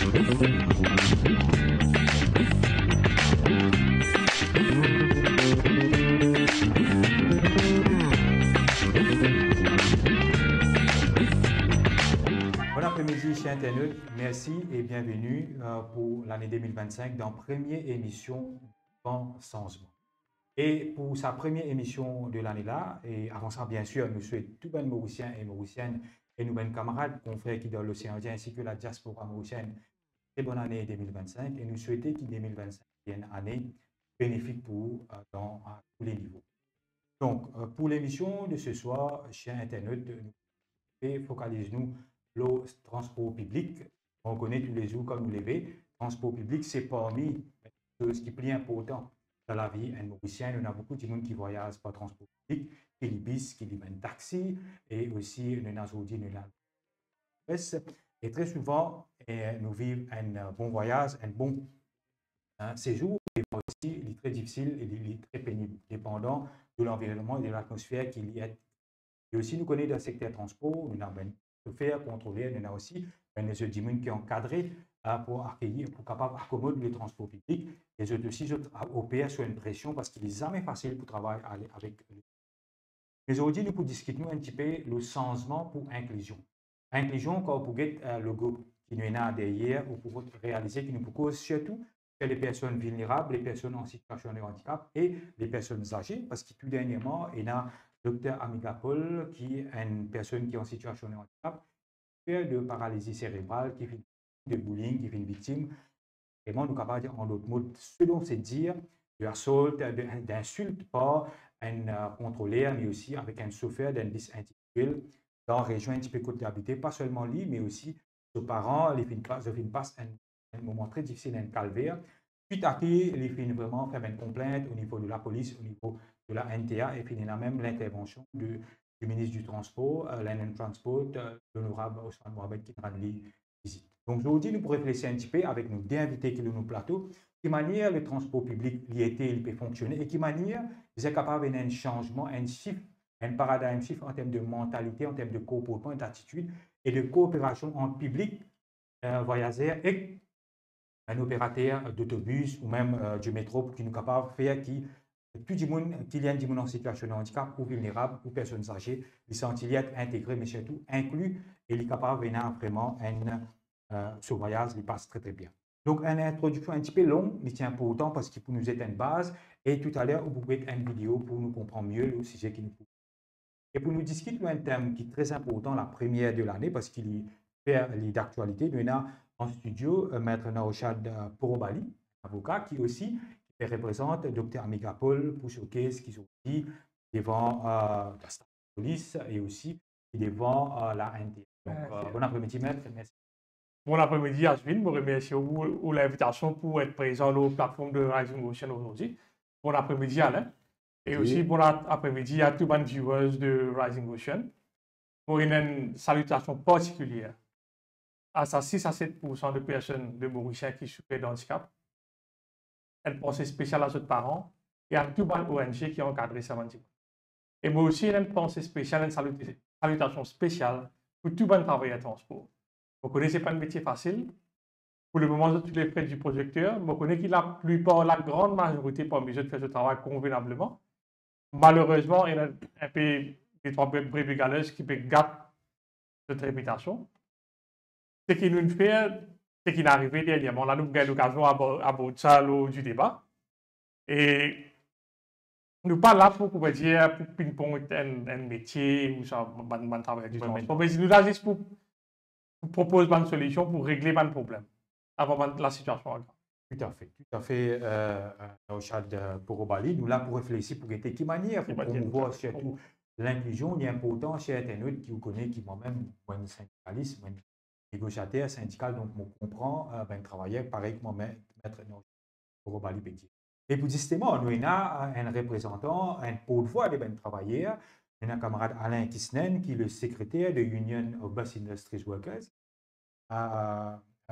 Bon après-midi, chers internautes. Merci et bienvenue pour l'année 2025 dans la première émission Bon Changement. Et pour sa première émission de l'année-là, et avant ça, bien sûr, nous souhaitons tous les Mauriciens et Mauriciennes et nos camarades, confrères qui dans l'océan Indien ainsi que la diaspora mauricienne, très bonne année 2025 et nous souhaitons que 2025 soit une année bénéfique pour dans tous les niveaux. Donc, pour l'émission de ce soir, chers internautes, nous focalisons le transport public. On connaît tous les jours comme vous l'avez. Transport public, c'est parmi les choses qui sont plus importantes dans la vie mauricienne. On a beaucoup de gens qui voyagent par transport public, qui les bis, qui les taxi, et aussi on a aujourd'hui et très souvent, nous vivons un bon voyage, un bon séjour, et aussi il est très difficile et il est très pénible, dépendant de l'environnement et de l'atmosphère qu'il y a. Et aussi, nous connaissons dans le secteur transport, nous avons chauffeur, contrôleur, nous avons aussi des autres qui sont encadrés pour accueillir, pour capable accommoder le transport public. Les autres aussi opèrent sur une pression parce qu'il n'est jamais facile pour travailler avec eux. Mais aujourd'hui, nous pouvons discuter un petit peu le changement pour inclusion. Inclusion, quand vous avez le groupe qui nous est derrière, ou pour réaliser que nous pouvons surtout les personnes vulnérables, les personnes en situation de handicap et les personnes âgées, parce que tout dernièrement, il y a Dr Amiga Paul, qui est une personne qui est en situation de handicap, qui fait de paralysie cérébrale, qui fait de bullying, qui fait une victime. Vraiment, nous sommes capables de dire en d'autres mots, selon c'est dire, de assaut, d'insulte par un contrôleur, mais aussi avec un chauffeur d'un bus individuel dans la région un petit peu côté habité, pas seulement lui, mais aussi ses parents, les filles passent un moment très difficile, un calvaire. Puis à qui les filles vraiment faire une complainte au niveau de la police, au niveau de la NTA, et puis il y a même l'intervention du ministre du Transport, Land Transport, l'honorable Ousmane Mohamed qui rend visite. Donc aujourd'hui, nous pourrons réfléchir un petit peu avec nos deux invités qui sont dans nos plateaux, qui manière le transport public il peut fonctionner et qui manière ils sont capables d'un changement, un shift, un paradigme shift en termes de mentalité, en termes de comportement, d'attitude et de coopération entre public, voyageurs et un opérateur d'autobus ou même du métro pour qui nous capables de faire qui tout le monde qui y a des gens en situation de handicap ou vulnérable ou personnes âgées, ils sont intégrés mais surtout inclus et ils sont capables de venir vraiment ce voyage il passe très très bien. Donc une introduction un petit peu longue mais c'est important parce qu'il peut nous être une base et tout à l'heure vous pouvez une vidéo pour nous comprendre mieux le sujet qui nous faut. Et pour nous discuter d'un thème qui est très important, la première de l'année, parce qu'il fait d'actualité, nous avons en studio Maître Naushad Porobali, avocat, qui aussi représente Dr Amiga Paul pour showcase qui sont aussi devant la police et aussi devant la NTA. Donc, bon après-midi, Maître. Merci. Bon après-midi, Asvin. Je vous remercie pour l'invitation pour être présent sur la plateforme de Rising Ocean aujourd'hui. Bon après-midi, Alain. Et aussi, bon après-midi à tous les viewers de Rising Ocean. Pour une salutation particulière à 6 à 7% de personnes de Mauriciens qui souffrent d'handicap. Une pensée spéciale à leurs parents et à tous les ONG qui ont encadré ces handicap. Et moi aussi, une pensée spéciale, une salutation spéciale pour tous les travailleurs de transport. Vous connaissez pas un métier facile. Pour le moment, tous les frais du projecteur, vous connaissez que la plupart, la grande majorité parmi eux fait ce travail convenablement. Malheureusement, il y a un peu des trois brebis galeuses qui peuvent gâter cette réputation. Ce qui nous fait, ce qui est arrivé dernièrement, là, nous avons l'occasion d'aborder ça du débat. Et nous ne sommes pas là pour dire, pour ping-pong un métier ou ça, un travail du transport. Mais nous sommes juste pour proposer une solution pour régler un problème avant la situation aggrave. Tout à fait, Naushad Porobali. Nous là pour réfléchir pour de quelle manière, pour promouvoir surtout l'inclusion. Il est important chez internautes qui vous connaissent, qui moi-même, moi, syndicaliste, moi, négociateur syndical, donc je comprends, ben, travailler pareil que moi-même, Maître Porobali Bédier. Et pour justement, nous avons un représentant, un porte-voix des travailleurs, un camarade Alain Kisnen, qui est le secrétaire de Union of Bus Industries Workers,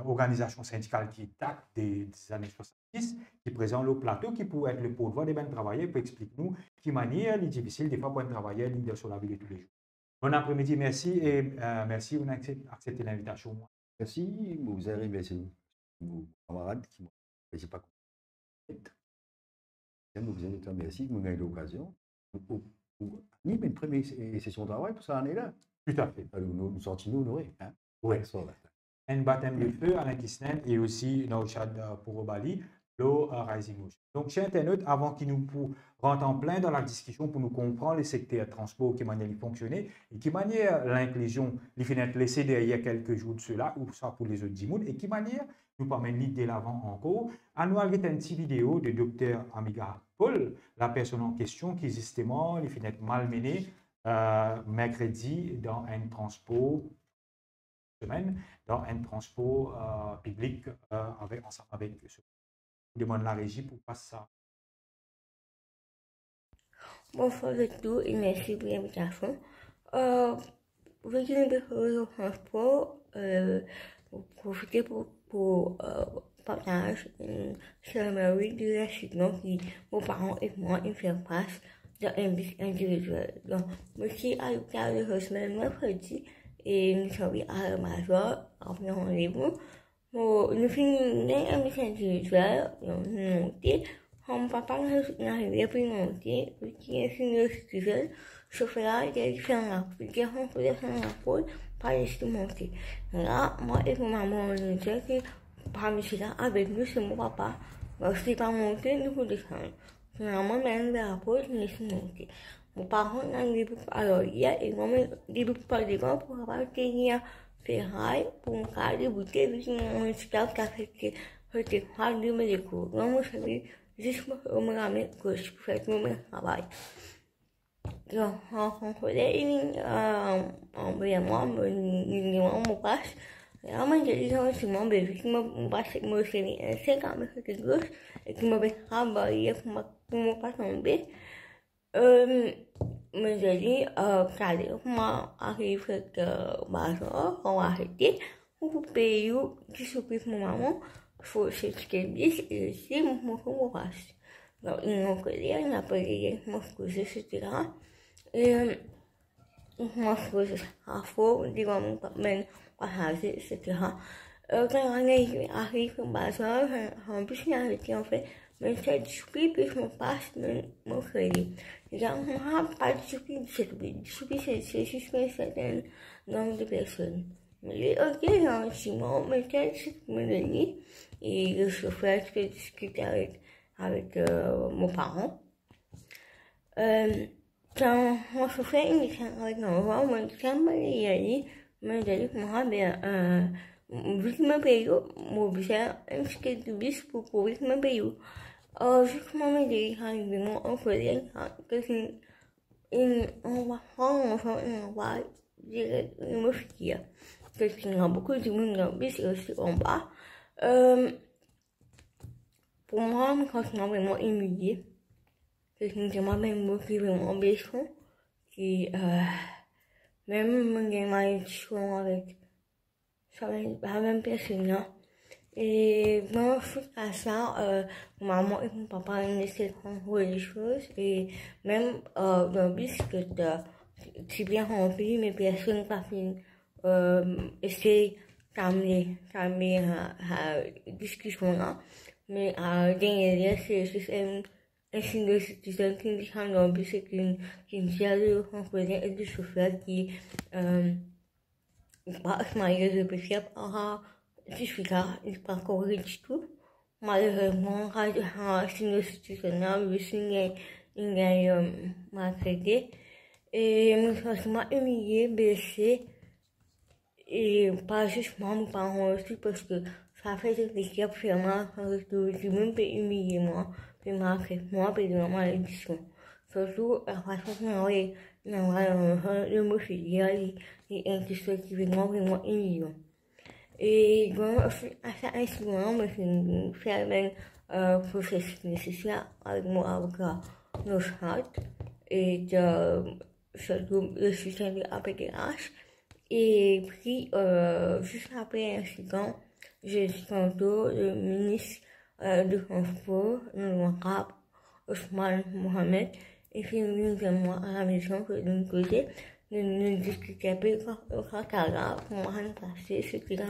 organisation syndicale qui date des années 70, qui présente le plateau, qui peut être le porte-voix des travailleurs pour expliquer nous qui manière les difficile des fois pour un travailleur leader sur la vie de tous les jours. Bon après-midi, merci et merci d'avoir accepté l'invitation. Merci, vous avez merci. mon camarade qui m'a dit, j'ai pas compris. J'aime bien de te remercier, vous avez l'occasion. Ni une première session de travail pour ça, on est là. Tout à fait. Alors, nous sortons honorés. Hein? Oui. Ça, là. Un baptême de feu Alain Kisnen et aussi Nauchad pour Bali, l'eau Rising Motion. Donc, chers internautes, avant qu'ils nous rentrent en plein dans la discussion pour nous comprendre les secteurs transport, qui manière de fonctionner et qui manière l'inclusion, les fenêtres laissées derrière quelques jours de cela, ou ça pour les autres 10 mois, et qui manière nous permet l'idée l'avant encore. À nous arriver une petite vidéo de Dr. Amiga Paul, la personne en question qui justement les fenêtres malmenées mercredi dans un transport semaine dans un transport public ensemble avec ce. Je demande la régie pour passer ça. Bonsoir à tous et merci pour l'invitation. Vous venez de le transport, pour profiter pour partager une summary de l'accident qui vos parents et moi ils font face dans un bus individuel. Donc, monsieur a eu la semaine mercredi et nous sommes à la major après rendez-vous. Nous finissons un bus individuel, donc nous montons. Mon papa n'a arrivé pour monter, qui est une citoyenne, sauf là, il a fait un rapport, il a fait un rapport, pas laissé monter. Là, moi et mon maman, on disait que parmi ceux-là, avec nous, c'est mon papa. Donc, si pas monter, nous pouvons descendre. Finalement, même le rapport, il laisse monter. Mon parent n'a arrivé pour, alors, hier, et moi, il a pas de gants pour avoir tenir ferraille, pour me caler des bouteilles, puis mon staff qui a fait que, c'était pas de me découvrir. Donc, moi, je savais, juste pour me ramener que je peux faire mon travail. Donc, on faisait mon passe. Là, moi, j'ai dit, c'est mon bébé qui m'a passé, moi, c'est un 5 ans, mais c'était gauche, et qui m'a fait travailler pour ne pas tomber. Mais j'ai dit, calé, moi, arrive que, on va arrêter, on peut payer, qui s'occupe de mon maman. Faut s'expliquer et aussi mon passe. Donc, ils m'ont collé, on a payé mon cousin, etc. Et moi, je suis à faux, disons, mon papa, passage, etc. Quand on arrive au bazar, en plus, il y a arrêté en fait, mais c'est du soupi, puis je me passe mon crédit. On n'a pas de soupi, c'est juste un certain nombre de personnes. Mais ok, gentiment, mais c'est me donner. Et le chauffeur qui discuter avec mon parent. Quand mon chauffeur il me dit avec mon parent, moi je me dit moi bien vu que me paye mon budget un ticket de bus pour que me paye. Vu que moi me dit arrivé mon employé que on va prendre on va dire me fier. Parce qu'il y a beaucoup de monde dans le bus et aussi en bas. Pour moi, quand je suis vraiment humiliée, parce que je m'appelle moi qui est vraiment blessant, qui, même, j'ai ma édition avec la même personne, et moi, suite à ça, maman et mon papa, ils essaient de prendre des choses, et même, dans le bus, que c'est bien rempli, mais personne n'a fait essayer d'amener la discussion là. Mais derrière, c'est juste un signe de citoyen qui me dit dans le bus, c'est qu'une seule rencontre et du chauffeur qui pas marié de péché par certificat, il n'est pas correct du tout. Malheureusement, un signe de citoyen, le signe, il a maltraité. Et je me sens humiliée, blessée. Et pas juste moi, mes parents aussi, parce que ça fait des équipes vraiment, je même peux humilier moi, puis marquer moi, puis dans ma édition. Surtout, la façon dont le mot filial est un question qui est vraiment humiliant. Et donc, à cet instrument, je me suis fait un processus nécessaire avec mon avocat, nos chats, et surtout le système de APDH. Et puis, juste après l'incident, j'ai tantôt le ministre du Transport, le Ousmane Mohamed, et puis il est venu vers moi à la maison pour nous causer. nous discuter un peu quand comment ça passé, etc.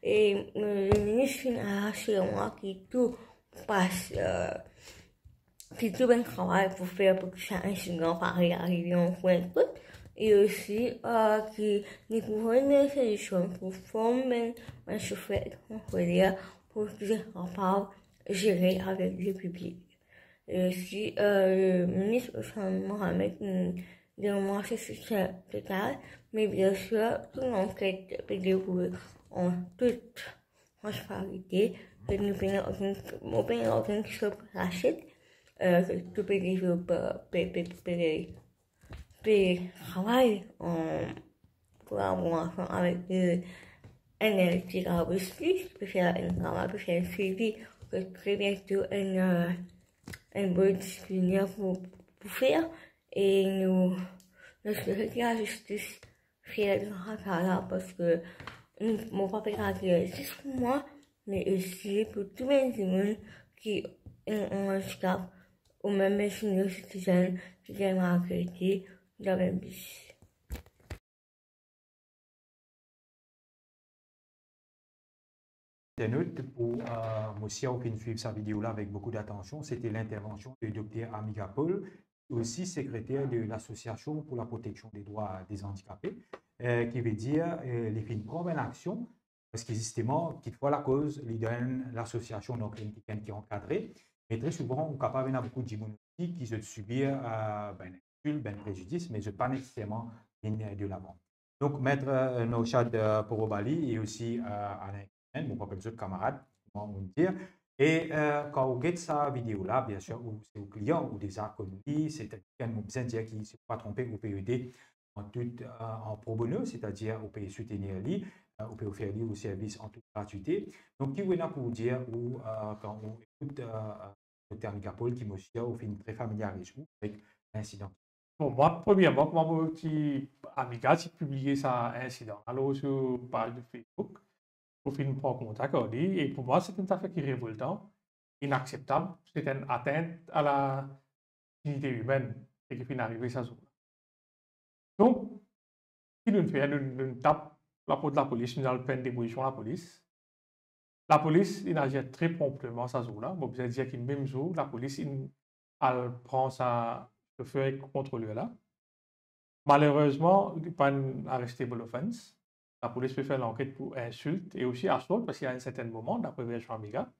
Et le ministre a rassuré moi que tout passe, que tout bien travail pour faire pour que chaque incident pareil arrive en point de compte. Et aussi que nous pouvons une solution pour former un chauffeur contrôleur pour qu'il soit capable de gérer avec le public. Et aussi, le ministre Mohamed moi c'est total, mais bien sûr, toute l'enquête peut dérouler en toute transparité, que nous pouvons aucune chose rachète, que tout peut développer travail en collaboration avec le NLT aussi, peut faire un travail, peut faire un suivi, que très bientôt un bon disciplinaire pour faire. Et nous souhaitons que la justice fait le travail parce que mon papa est juste pour moi, mais aussi pour tous les gens qui ont un handicap ou même senior citoyens qui sont maltraités dans le bus. Note pour aussi suivre sa vidéo là avec beaucoup d'attention, c'était l'intervention du docteur Amiga Paul, aussi secrétaire de l'Association pour la protection des droits des handicapés, qui veut dire les films prennent une action parce que justement, quelquefois la cause, l'association donc qui est encadrée, mais très souvent on est capable d'avoir beaucoup de gens qui se subir ben préjudice, mais je pas nécessairement de l'avant. Donc maître Naushad Porobali et aussi Alain mon propre camarade, comment on dire. Et quand on regarde sa vidéo là, bien sûr, c'est au client ou des inconnus, c'est un besoin de dire qu'il ne s'est pas trompé au PED en pro bono, c'est-à-dire au pays soutenir lui, au pays offrir lui au service en toute gratuité. Donc, qui est là pour dire ou quand on écoute le terme Gapol qui me suit au film très familiarisé avec l'incident. Bon, moi, premièrement, mon petit Amiga, j'ai publié ça incident. Alors, sur page de Facebook. Au film prend contact, et pour moi, c'est une affaire qui est révoltante, inacceptable, c'est une atteinte à la dignité humaine et qui finit arriver ça. Donc, ce que nous faisons, nous tapons la porte de la police, nous allons prendre des positions à la police. La police, il agit très promptement ça jour-là. Bon, vous allez dire qu'il même jour, la police, elle prend sa chauffeur et contrôleur-là. Malheureusement, il n'y a pas un arrestable offense. La police peut faire l'enquête pour insulte et aussi assaut parce qu'il y a un certain moment, d'après version Amiga,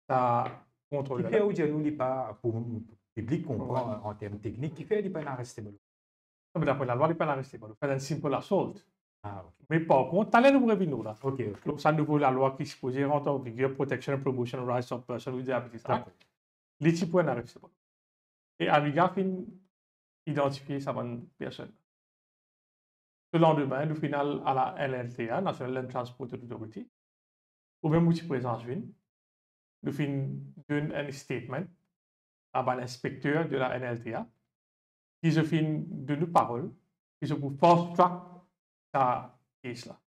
ça contrôle. Qui fait ou dire nous, pas pour le public comprend en termes techniques, qui fait il n'est pas un arrestable. Mais d'après la loi, il n'est pas un arrestable. C'est un simple assault. Ah, okay. Mais par contre, tu as les nouveaux revenus là. Ok. Donc, ça nouveau la loi qui se posait en tant que Protection and Promotion Rights of Persons with Disabilities Act. Les types un arrestable. Et Amiga fin identifier sa bonne personne. Le lendemain, le final à la NLTA, National Land Transport Authority, ou même où tu présentes une, le fin donne un statement à l'inspecteur de la NLTA, qui se fin de nos paroles, qui se pour fast track sa case là.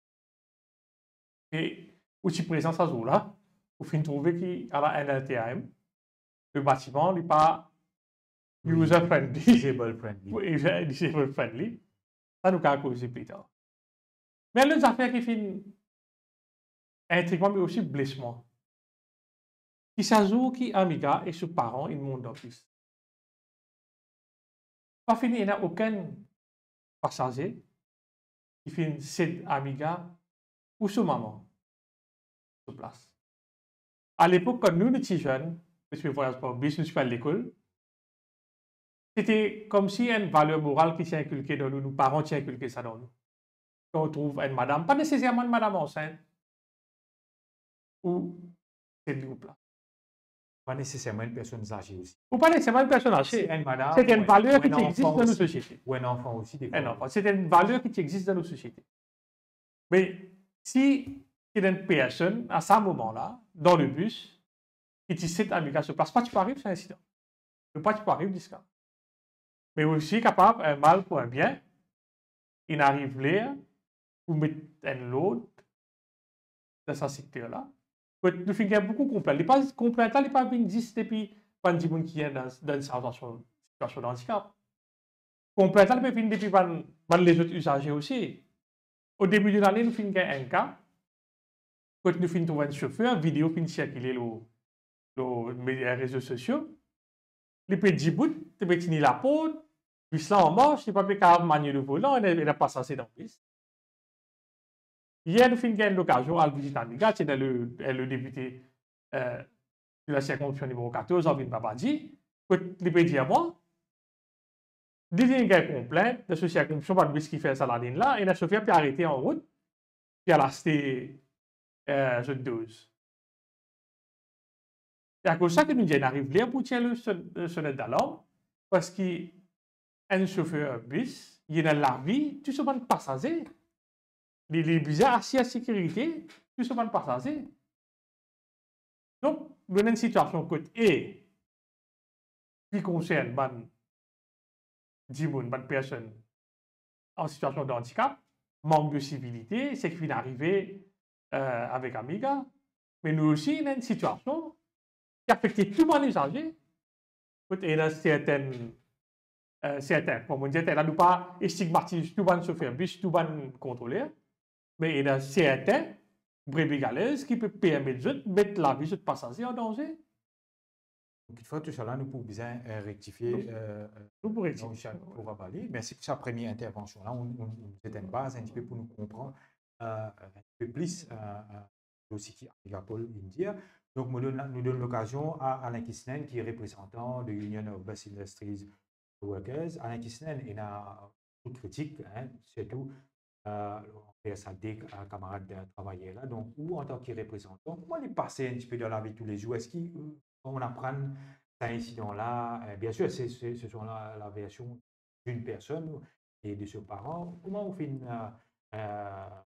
Et où tu présentes ça jour-là, au fin trouver qu'à la NLTA, le bâtiment n'est pas user-friendly, disabled-friendly. Ça nous a causé plus tard. Mais les affaires qui finissent intriguement, mais aussi blessement. Qui s'ajoute qui Amiga et ses parents, ils montent en plus. Pas fini, il n'y a aucun passager qui finit cette Amiga ou sa maman sur place. À l'époque, quand nous étions jeunes, parce que voyage par bus, nous sommes à l'école, c'était comme si une valeur morale qui s'est inculquée dans nous, nos parents s'est inculqué ça dans nous. Quand on trouve une madame, pas nécessairement une madame enceinte, ou cette groupe-là. Pas nécessairement une personne âgée aussi. Ou pas nécessairement une personne âgée. C'est une madame. C'est une valeur qui existe dans nos sociétés. Ou un enfant aussi. Un enfant. C'est une valeur qui existe dans nos sociétés. Mais si il y a une personne, à ce moment-là, dans le bus, qui dit cette Amiga se place, pas tu peux arriver, c'est un incident. Pas tu peux arriver, disque. Mais aussi capable, un mal pour un bien, il arrive là, pour mettre un load dans ce secteur-là. Nous finissons beaucoup complet. Les pas complets, les pas existent depuis pas de gens qui est dans une situation de handicap. complète, ça peut finir depuis les autres usagers aussi. Au début de l'année, nous finissons un cas. Quand nous finissons trouver un chauffeur, vidéo finit circuler les réseaux sociaux. Les petits bouts, tu peux tenir la peau, puis là en marche, tu peux pas manier le volant, et il n'a pas censé dans la piste. Hier, nous finissons l'occasion à visiter Amiga, c'est le député de la circonscription numéro 14, Alvin Babadi. Quand il peut dire moi, il y a une complainte de ce circonscription par le qui fait ça là, et la chauffeur peut arrêter en route, puis elle a acheté cette dose. C'est à cause de ça que nous arrivons là pour tirer le sonnette d'alarme, parce qu'un chauffeur bus, il y a la vie, tout ce monde passager. Les bizarres assis à sécurité, tout ce monde passager. Donc, nous avons une situation qui concerne les personnes en situation de handicap, manque de civilité, c'est ce qui est arrivé avec Amiga. Mais nous aussi, nous avons une situation qui affecte tout le monde usagers. Il y a certains, comme on dit, elle n'a pas stigmatisé tout le monde chauffeur bus, tout le monde contrôleur, mais il y a certains brebis galeuses qui peuvent permettre de mettre la vie de passager en danger. Donc, il faut tout cela, nous pouvons bien rectifier. Nous pouvons rectifier. Merci pour sa première intervention. Là, c'est une base un petit peu pour nous comprendre un peu plus aussi qui a Paul India. Donc, nous donnons l'occasion à Alain Kissnen, qui est représentant de Union of Bus Industries Workers. Alain Kissnen, il a une critique, surtout PSAD, camarade de travailler là. Donc, ou en tant que représentant, comment il passe un petit peu dans la vie de tous les jours? Est-ce qu'on apprend cet incident-là? Bien sûr, ce sont la version d'une personne et de ses parents. Comment on fait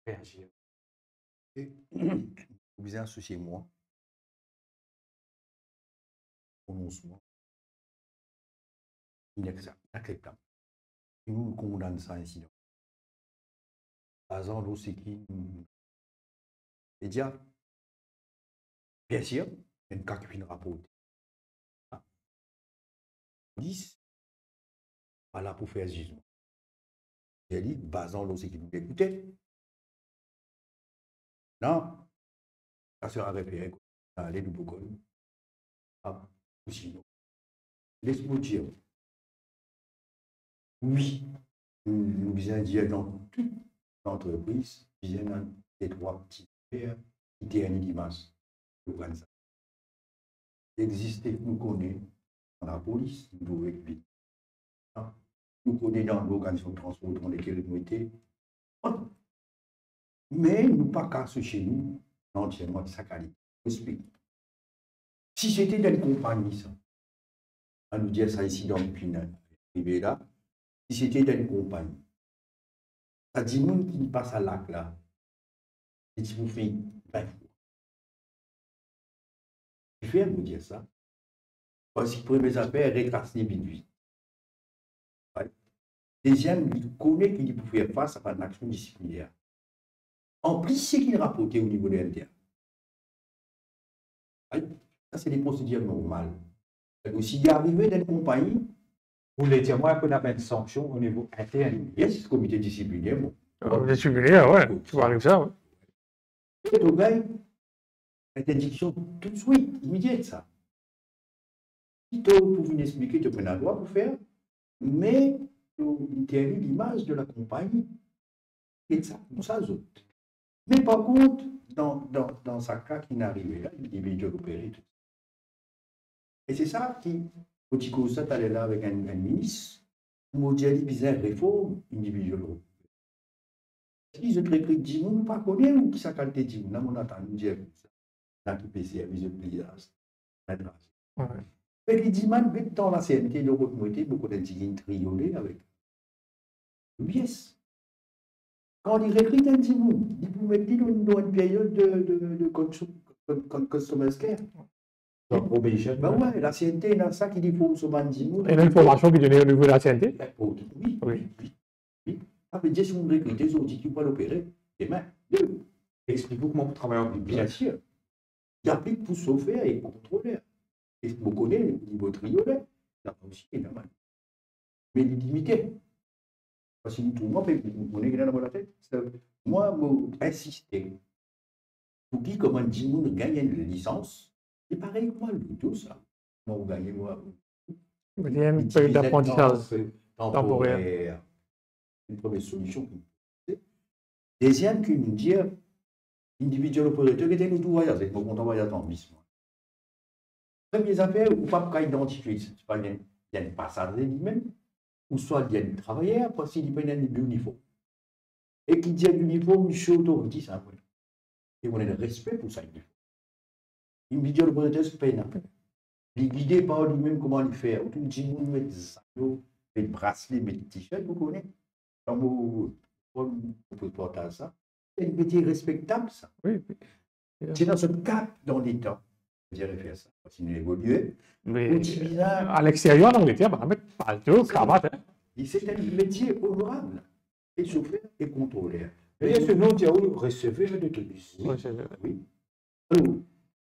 réagir? Vous associez moi. Prononcement inacceptable. Nous condamnons ça incident. Par exemple, aussi qui est déjà, bien sûr, il y a une cas qui finit rapport. 10, pas là pour faire jugement. J'ai dit, basant l'autre qui nous écoutait. Non, ça sera repéré. Allez, nous pouvons. Ou sinon, laisse-moi dire, oui, nous disons dire dans toute l'entreprise, nous disons les trois petits pères qui étaient un dimanche. Il existe, nous connaissons dans la police, nous devons vite. Nous connaissons dans l'organisation de transport dans lesquelles nous étions. Mais nous pas qu'à ce chez nous, entièrement de sa qualité. Explique. Si c'était dans une compagnie, ça, à nous dire ça ici dans le final, arrivé là, si c'était dans une compagnie, ça dit monde qui passe à l'acte là, et qui vous fait 20 fois. Je vais vous dire ça, parce que pour mes affaires, rétracer vite. Deuxième, il connaît qu'il peut faire face à une action disciplinaire. En plus, c'est qu'il rapportait au niveau de l'interne. Ça, c'est des procédures normales. S'il y arrivé dans une compagnie, vous voulez dire, moi, qu'on a une sanction au niveau interne? Yes, le comité disciplinaire. Comité disciplinaire, ouais, tu vois, arrive ça, ouais. Et le gars, interdiction tout de suite, immédiate, ça. Si tu pouvais expliquer, tu prends un droit pour faire, mais tu interdis l'image de la compagnie. Et ça, comme ça, autres. Mais par contre, dans ce cas qui n'arrivait là, l'individu opéré tout. Et c'est ça qui, quand tu constates aller là avec un ministre, on dit bizarre réforme individuelle. Si je te répète, dis moi, pas connais ou qui ça qualité dis moi, on attend nous dire ça. Dans qui PC avec les pliages. Mais les dimanches, dans la CNT, de votre moitié, beaucoup de gens triolés avec. Yes. Quand il recrute un petit bout, il peut mettre dans une période de customer care. Probation. Ben ouais, la CNT, il y a ça qui dit qu'il faut se vendre 10 mots. Il y a une formation qui est donnée au niveau de la CNT? Oui. Ça veut dire si vous recrutez des outils qui peuvent l'opérer, demain. Expliquez-vous comment vous travaillez en public. Bien sûr. Il applique pour sauver et contrôler. Et vous connaissez le niveau triolet, là aussi, évidemment. Mais il est limité. Parce que moi, vous avez dans la tête. Moi, insister. Pour qui, comment dire, nous gagnons une licence, c'est pareil que moi, tout ça. Moi, vous gagnez, moi. Il y a une période d'apprentissage temporaire. Une première solution. Deuxième, qui nous dit, individuel opérateur, qui était nous tout voyager, nous comptons voyager en bis. Première affaire, ou pas identifier, c'est pas il y a un passage lui-même, ou soit il y a un travailleur, parce qu'il y a un uniforme. Et qui dit uniforme, je suis autorité, ça. Et on a le respect pour ça. Individuel opérateur, c'est pas une affaire. Il guidé par lui-même comment le faire. Tout le monde met des sabots, met des bracelets, met des t-shirts, vous connaissez. Quand vous pouvez porter ça, c'est un métier respectable, ça. Oui. C'est dans ce cap dans les temps. Je dirais faire ça. Continuer à évoluer. Mais à l'extérieur, en Angleterre, on va mettre palto, cravate. C'est un métier honorable. Et chauffeur et contrôleur. Et ce nom dit receveur d'autobus. Oui. Alors,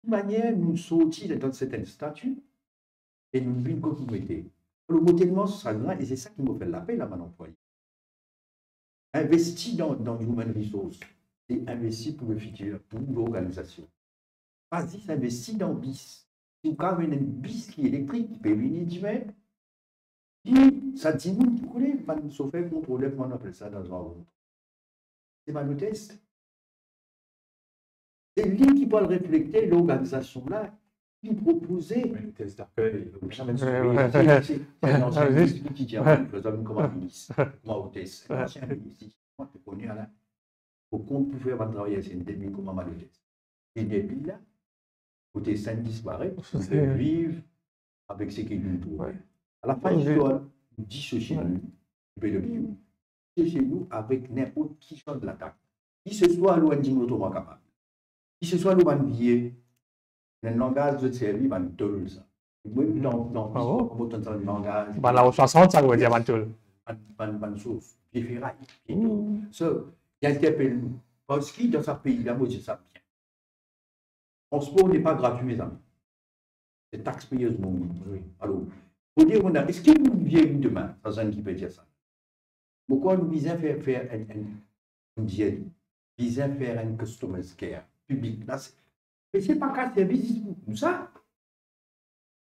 de manière, nous sortis dans certains statuts et nous vivons comme nous mettez. Le mot tellement sanguin, et c'est ça qui me fait l'appel à mon employé. Investir dans Human Resources, c'est investir pour le futur, pour l'organisation. Vas-y, s'investir dans BIS. Si vous avez un BIS qui est électrique, qui peut venir demain, ça dit, vous connaissez, pas de chauffeur contrôleur, on appelle ça dans un autre. C'est pas le test. C'est lui qui peut refléter l'organisation là, qui proposait. Le test d'accueil. C'est un ancien ministre qui dit à moi, je donne comme un ministre. Moi, au test. C'est un ancien ministre. Moi, je connais là. Au compte pour faire mon travail, c'est une demi comme un test. Et depuis là, côté 5 disparaît, de vivre avec ce qu'il nous trouve. À la fin, je dois dissocier nous, dissocier nous avec n'importe qui change de l'attaque. Qui ce soit loin de nous, capable. Qui ce soit loin de billet, le langage de service, va nous donner ça. Même dans le langage. La 60, ça veut dire mantul. Bonne chose. Puis ferraille. Il interpelle nous. Parce que dans ce pays-là, moi, je sais bien. Le transport n'est pas gratuit, mes amis. C'est taxpayeuse, mon ami. Oui. Alors, pour dire, est-ce que vous vivez demain, dans un qui peut dire ça? Pourquoi nous visons faire un customer care public? Mais ce n'est pas qu'un service pour ça.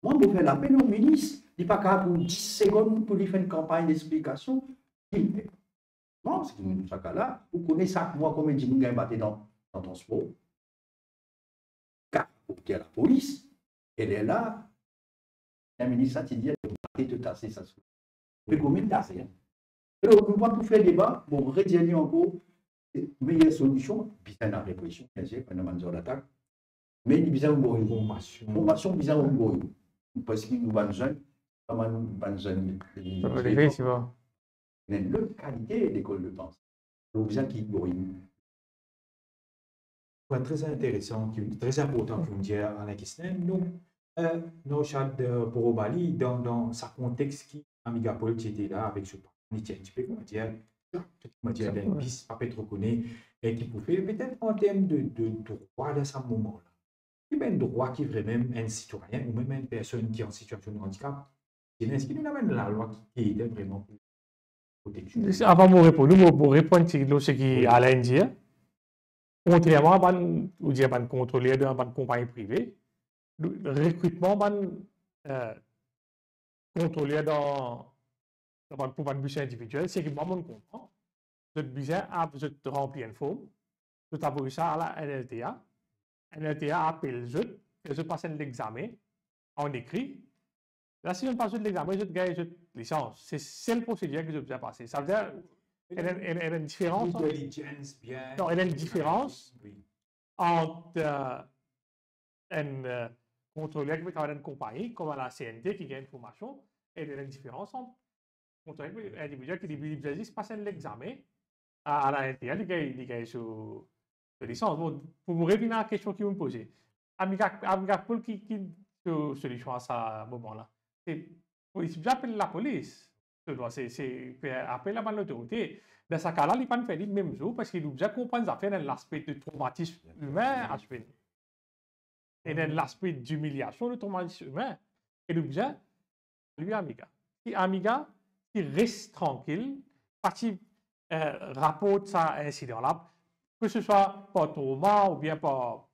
Moi, je fais l'appel au ministre. Il n'est pas qu'à pour 10 secondes pour lui faire une campagne d'explication. Non, c'est dans ce cas-là. Vous connaissez ça, moi, comme je dis, vous gagnez dans le transport. Car, pour qu'il y ait la police, elle est là. La ministre a dit, elle de tasser ça. Mais combien de tasser? Alors, nous allons faire débat, pour redire encore, meilleure solution, puis c'est la répression, bien sûr, pendant une d'attaque. Mais il y a une formation, il y a une parce qu'il nous a besoin, comment nous avons besoin de qualité de l'école de pensée. Donc, besoin qu'il y ait point très intéressant, très important pour me dire à la question. Nous, nos chats de Porobali, dans sa contexte qui, Amiga Paul, qui était là avec ce partenaire, tu peux me dire, d'un bis, pas être reconnu, et qui pouvait, peut-être en termes de droit de ce moment-là. Il y a un droit qui est vraiment un citoyen ou même une personne qui est en situation de handicap. Est-ce qu'il y a la loi qui est vraiment pour protection? Avant de répondre, ce qui à l'Indien, contrairement à un contrôleur d'une compagnie privée, le recrutement d'un contrôleur pour un budget individuel, c'est que moi, je comprends. Je budget a rempli une forme, je t'avoue ça à la NLTA. NLTA appelle je passe l'examen en écrit. Là, si je passe l'examen, je gagne une licence. C'est celle procédure que je dois passer. Ça veut dire qu'il y a une différence. Non, il y a une différence entre un contrôleur qui travaille dans une compagnie, comme la CNT qui gagne une formation, et il y a une différence entre un contrôleur individuel qui passe l'examen à la NLTA, il gagne sur licence. Bon, pour vous répondre à la question que vous me posez, Amiga Paul qui solution à ce moment-là. Il appelle la police. C'est appeler la l'autorité. Dans ce cas-là, il ne peut pas faire le même jour parce qu'il doit comprendre l'aspect de traumatisme humain et l'aspect d'humiliation de traumatisme humain. Et il doit lui Amiga. Si Amiga qui reste tranquille, partie rapporte ça incident-là, que ce soit par trauma ou bien par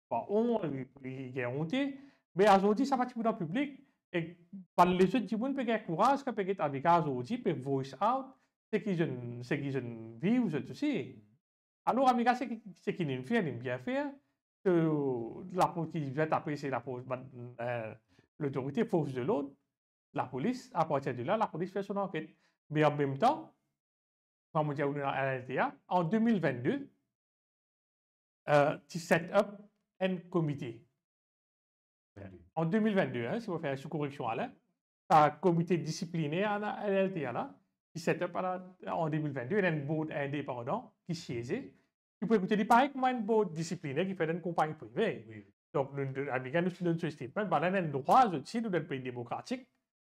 honte, il a honté, mais aujourd'hui, ça va être dans le public. Et par les autres, du monde peut avoir courage, peut être avec aujourd'hui, peut voice out, c'est qu'ils vivent, c'est aussi. Alors, amiga, c'est qu'ils n'ont fait, bien fait. La police qui vient taper, c'est l'autorité force de l'autre, la police, à partir de là, la police fait son enquête. Mais en même temps, comme on dit à l'NTA, en 2022, tu set up un comité. En 2022, hein, si vous faites sous correction, un comité disciplinaire à l'LTA là, qui set up en 2022, il y a un board indépendant qui siège. Tu peux écouter, pareil comme un board disciplinaire qui fait une compagnie privée. Oui. Donc, nous sommes dans ce statement, il y a un droit aussi dans un pays démocratique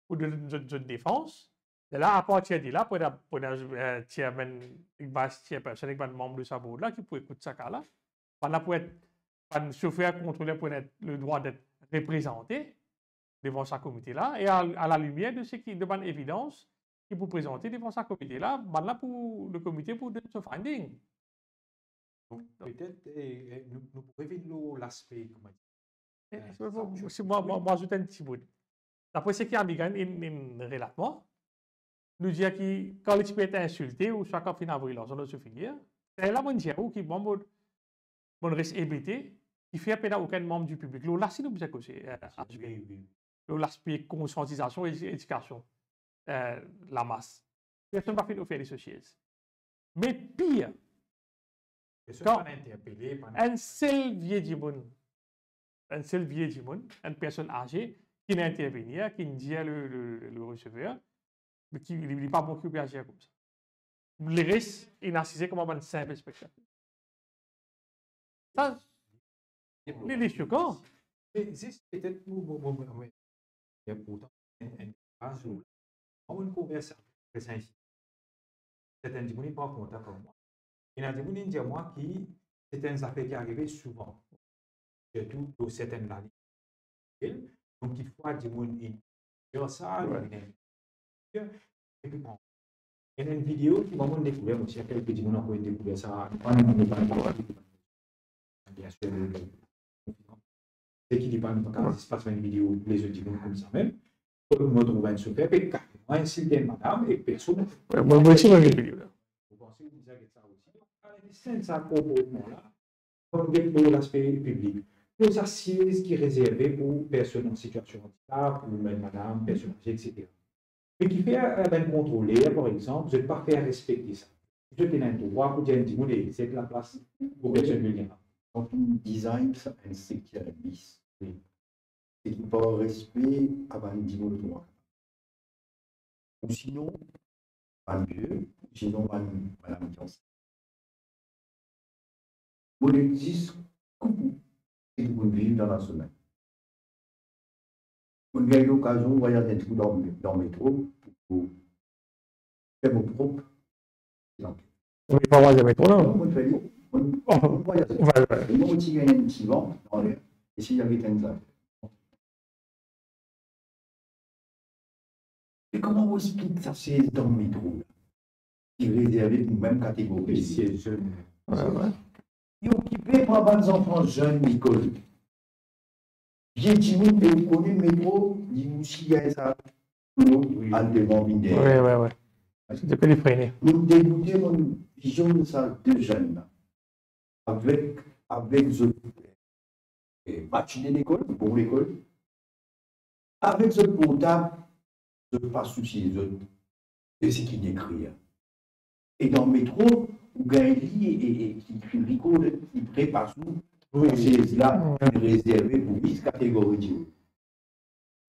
ou de défense. Et là, à partir de là, pour un chairperson, un membre de sa board là, qui peut écouter ça là, pour être un chauffeur contrôlé pour être le droit d'être représenté devant sa comité-là, et à la lumière de ce qui demande évidence, qui peut présenter devant sa comité-là, là pour le comité pour donner ce finding. Peut-être, nous pouvons révéler l'aspect, comment dire. Moi, je un petit bout. D'après ce qui a amigan in relatement, nous dire que quand il peut être insulté, ou soit quand il a une violence, on doit se finir, c'est la bonne dire, ou qui bon reste hébété, qui fait appel à aucun membre du public. Là, si nous vous écoutez, l'aspect conscientisation et éducation, la masse. Personne ne va faire les sociétés. Mais pire, quand un seul vieux du monde, une personne âgée, qui n'a intervenir, qui dit le receveur, mais qui n'est pas bon qui agir comme ça. Le reste, il a assisté comme un simple spectateur. Ça, il est choquant. Mais c'est peut-être il y a pourtant un cas où on a une conversation très sincère. Certains gens ne prennent contact avec moi. Il y a des gens qui disent moi que c'est une affaire qui arrive souvent, surtout dans certaines années. Donc, il faut des gens qui font ça, et puis bon. Il y a une vidéo qui m'a découvert aussi, il y a quelques gens qui ont découvert ça. Bien sûr, c'est qui dit pas quand il se passe une vidéo, les autres disent comme ça même. Pour me trouver un super, et carrément insulter madame et personne. Moi aussi, j'ai une vidéo là. Vous pensez que vous avez ça aussi? C'est ça comportement-là, comme pour l'aspect public. Nos assises qui sont réservées pour personnes en situation de handicap, ou même madame, personnes âgées, etc. Mais qui fait un contrôler, par exemple, vous n'êtes pas fait respecter ça. Vous avez un droit pour dire que c'est la place pour personnes vulnérables. Quand on design un secteur bis, c'est qu'il faut respect avant de dire le droit. Ou sinon, pas mieux, sinon, madame Diance. Vous existe c'est que vous vivez dans la semaine. Vous avez l'occasion de voyager dans le métro pour faire vos propres. On ne peut pas voyager métro là. On voyage. On aussi gagner un petit vent dans l'air. Et s'il y avait un zap. Mais comment on explique ça? C'est dans le métro, qui est réservé pour la même catégorie. Il est occupé par des enfants jeunes, Nicole. J'ai dit, vous connaissez le métro, il y a aussi ça. À devant Vinder. Oui. C'est que les freinés. Nous dégoûtons une vision de ça, de jeunes. Avec ce matinée d'école, pour l'école, avec ce portable, je ne pas soucier les autres de ce qu'ils écrivent. Et dans le métro, vous gagnez et qui ricoule, qui prépare tout, c'est là réservé pour 8 catégories.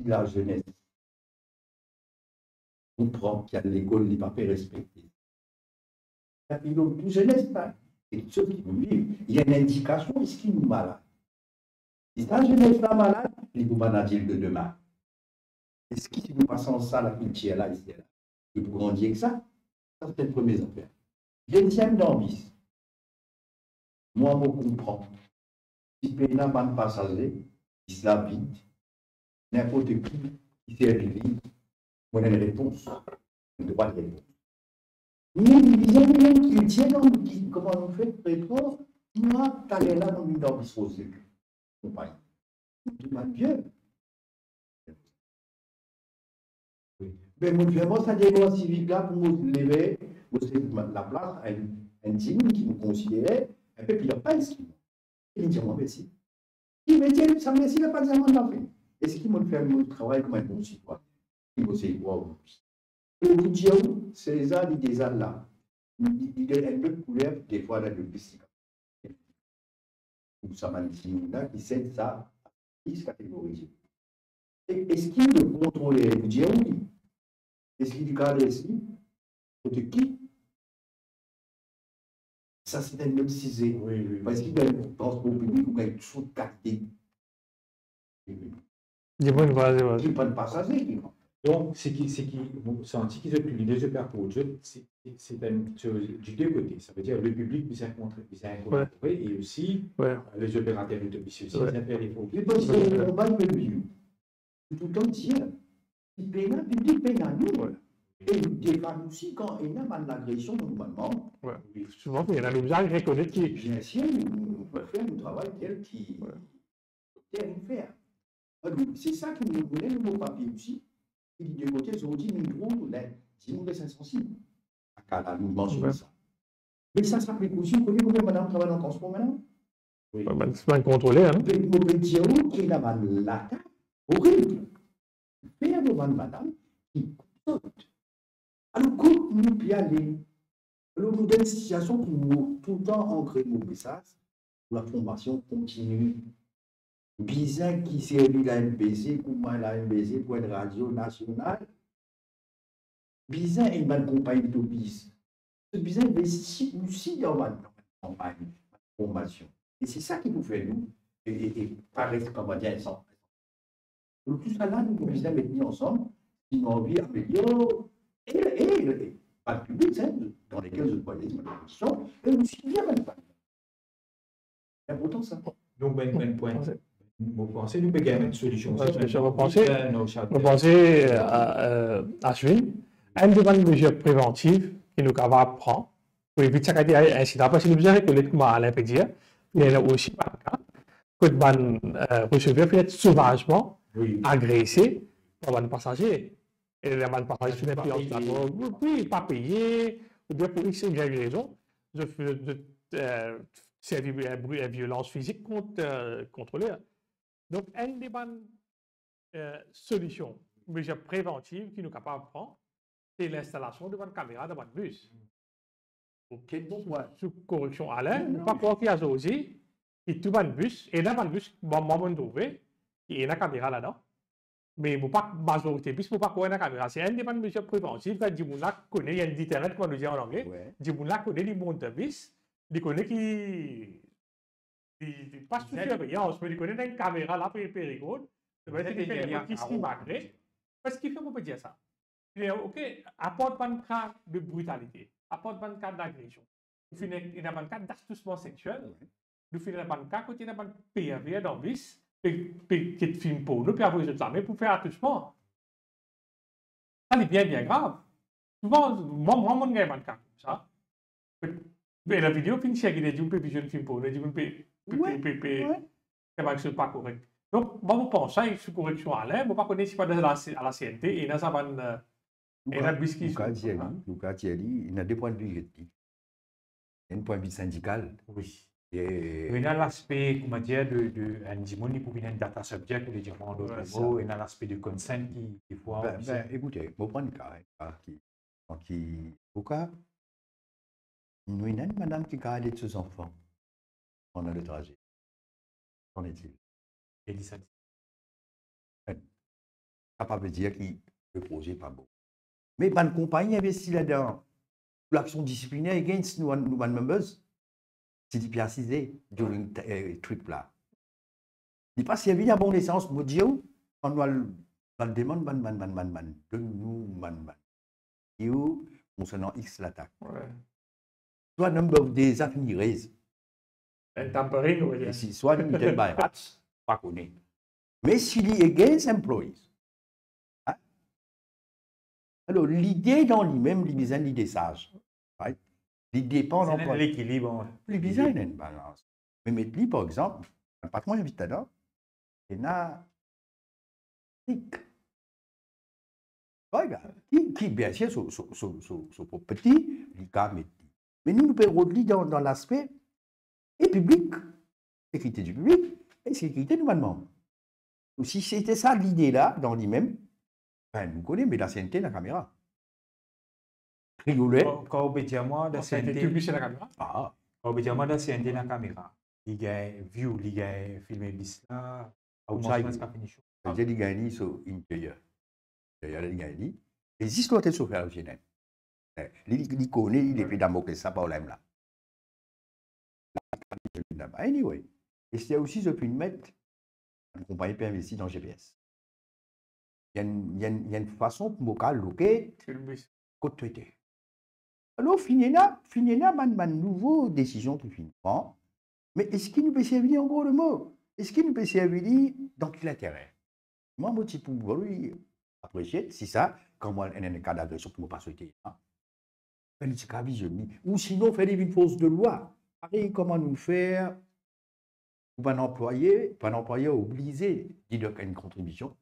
La jeunesse comprend qu'il y a l'école, il n'est pas fait respecter. La jeunesse, c'est ceux qui vivent. Il y a une indication, est-ce qu'il est malade? Si la jeunesse est malade, il vous manager de demain. Est-ce qu'il vous passe en ça, la culture là, ici, là? Il vous grandir que ça? Ça, c'est une première affaire. Deuxième d'ambition. Moi, je comprends. Si il y a un passager, il se la vide, n'importe qui s'est arrivé, on a une réponse, un droit de réponse. Mais les gens qui tiennent, comment on fait, rétro, moi, tu allais là dans une dent disposée. Compagnie. Tout va bien. Mais vraiment, ça débat civique là pour nous lever, la place à un team qui nous considérait un peu pire pas ici. Il dit, moi, merci. Il me dit, ça me laisse, il n'a pas vraiment d'affaires. Et ce qui m'a fait mon travail comme un bon citoyen. Il m'a dit, wow. Pour vous dire, c'est ça, des ans là. Il y a une couleur, des fois, là, de piscine. Ou ça m'a dit, là, qui sait ça, qui se catégorise. Est-ce qu'il le contrôle, vous dire, oui. Est-ce qu'il garde ici? De qui? Ça, c'est un même cisé. Parce qu'il y a un transport public où il y a une sous-qualité. Dis-moi une phrase, Il n'y a pas de passager. Donc, c'est un petit qui se publie des parcours. C'est du deux côtés. Ça veut dire le public vous a incorporé et aussi les opérateurs autobus aussi, ils appellent les faux. Mais parce qu'on va le vivre. Tout le temps, dire. Il paye le public, paye à nous. Et il défend aussi quand il y a mal d'agression, normalement. Souvent, il y en a l'objet de reconnaître qui. Bien sûr, nous pouvons faire un travail tel qu'il faire. C'est ça que nous voulons, nos papiers aussi. Il dit de côté, ils ont dit, nous trouvons, si nous sommes sensibles. À nous mentionner ça. Mais ça s'applique aussi, vous connaissez combien madame travaille dans le transport maintenant? Oui. C'est pas contrôlé, hein? Vous pouvez dire qu'il y a l'attaque horrible. Faire devant madame qui saute. Alors, quand nous y aller, alors nous avons une situation qui nous tout le temps ancrée nos messages, où la formation continue. Bizarre qui servit la MBC, comment la MBC pour une radio nationale. Bizarre est une compagnie de bis. Ce bizarre investit aussi dans la campagne de formation. Et c'est ça qui nous fait, nous, et pareil, comment dire, ensemble. Donc, tout ça là, nous devons mettre ensemble, si nous avons envie d'améliorer. Et pas de public, dans lesquels je vois les conditions, et aussi bien même pas. C'est important ça. Donc, ben point. Vous pensez, nous pouvons gagner une solution. Je vais penser à Schwinn. Une des mesures préventives que nous avons prendre pour éviter qu'il y ait un incident. Parce que nous avons reconnu comment Alain peut dire, il y a aussi pas de cas, que le receveur peut être sauvagement agressé par un passager. Et les passagers sous l'influence de la drogue, oui, pas payé, ou bien pour X et Y raison, servir à violence physique contre eux. Donc, une des bonnes solutions, mesures préventives qui nous sommes capables de prendre, c'est l'installation de bonnes caméras dans votre bus. Ok, bon point. Sous correction à l'air, pas croire qu'il y a aussi, et tout le bus, et dans le bus, on trouve, il y a une caméra là-dedans. Mais il ne pas majorité, puisqu'il ne faut pas connaître la caméra. C'est un des mesures préventives que Dimouna connaît, il y a une différence, comme on dit en anglais. Dimouna connaît les montes de bus, il connaît qui. Il passe sous surveillance, mais il connaît une caméra là, périgone. Ça veut dire qu'il fait qui se malgré. Parce qu'il fait, on peut dire ça. Il dit, OK, apporte pas un cas de brutalité, apporte pas un cas d'agression. Il y a un cas d'astucement sexuel, il y a un cas quand il y a un PRV dans le bus. Qui film pour nous, puis après, je te pour faire attouchement. Ça, c'est bien grave. Souvent, moi, mon gars, man, comme ça. Mais la vidéo, puis, c'est qu'il dit, on peut visionner un film pour nous, on peut, c'est pas correct. Donc, moi, je pense que c'est correction à l'air, je ne pas connaître si pas à la CNT, et là, ça va, et là, biscuit. Lucas Thierry, il a deux points de vue. Il y a un point de vue syndical. Oui. Il y a l'aspect, comment dire, de Andy pour une data subject, ou les diamants d'autres mots, et il y a l'aspect de consent qui faut. Écoutez, je prends un cas qui, au cas, nous avons une madame qui a de ses enfants pendant le trajet. Qu'en est-il? Elisa. Capable de dire qu'il le projet pas beau. Mais ma compagnie investit là-dedans. L'action disciplinaire against nous members. C'est bien cisé during trip là. Il n'est pas servi à bon essence, moi dire, on doit le demande, de nous, you, concernant X l'attaque. Soit number des affinités. Un tempering, oui. Et si soit limited by rats, pas connu. Mais s'il est against employees. Alors, l'idée dans lui-même, il besoin d'idée sage. Il dépend C'est d'emploi. l'équilibre. Les bizarres, il y a une balance. Mais mettez par exemple, un patron invite là, il y a qui bien sûr, son petit, il met. Mais nous pouvons regarder dans l'aspect et public, sécurité du public et sécurité du gouvernement. Si c'était ça l'idée-là, dans lui-même, ben, nous connaissons, mais la CNT, la caméra. Rigolet. Quand on peut dire moi, la Ça a été CNT, publié la caméra. Ah, quand on peut dire moi, la CNT, la caméra. Il y a view, il y a filmé bis là. Outside. Outside. J'ai gagné sur intérieur. Il gagné. Les histoires étaient souffert au CNN. Il connaît, il est fait Damoclès, ça problème là. Anyway. Et c'est aussi, je peux mettre une compagnie peut investir dans GPS. Il y a une façon pour local, loquer, côte traité. Alors, finina, nouveau décision pour finir. Mais est-ce qu'il nous peut servir en gros le mot? Est-ce qu'il nous peut servir dans quel intérêt? Moi, mon petit pour lui apprécier, si ça, quand moi, il y a un cas d'agression pour ne pas souhaiter. Ou sinon, faire une fausse de loi. Comment nous faire pour un employé obligé de dire une contribution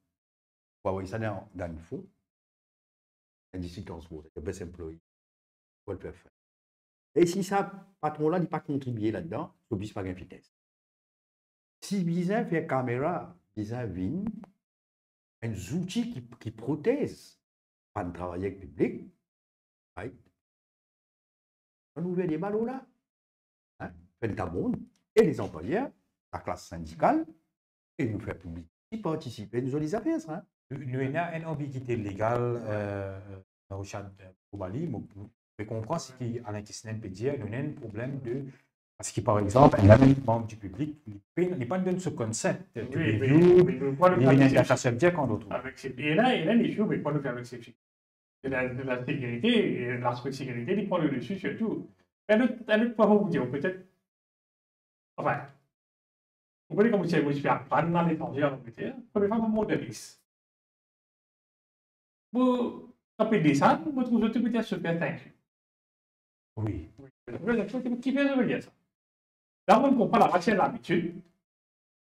pour avoir ça dans le fond, un district transport, le best employee, pour le faire. Et si ça, patron-là n'est pas contribué là-dedans, il n'oblige pas une vitesse. Si Bizin fait caméra, Bizin vient, un outil qui protège pas de travail avec le public, right? On ouvre des ballots là, hein? Fait le tabon, et les employeurs, la classe syndicale, et nous fait public participer, nous ont les affaires, hein? Nous avons une ambiguïté légale dans le chat de Bali. Mais comprend ce qu'Alain Kissnen peut dire, nous avons un problème de. Parce que, par exemple, un membre du public n'est pas donné ce concept. Oui, il y a une tâche subject en d'autres. Et là, les choses, mais pas le faire avec ces la sécurité, et l'aspect de sécurité, il prend le dessus surtout. Un autre point, vous dire, peut-être. Enfin, vous voyez comme vous savez, vous faire pas dans l'étranger en Angleterre, première fois, vous modélise. Vous tapez descendre, vous trouvez tout peut-être super thank. Oui. Qui vient de dire ça? Là, on comprend la matière de l'habitude.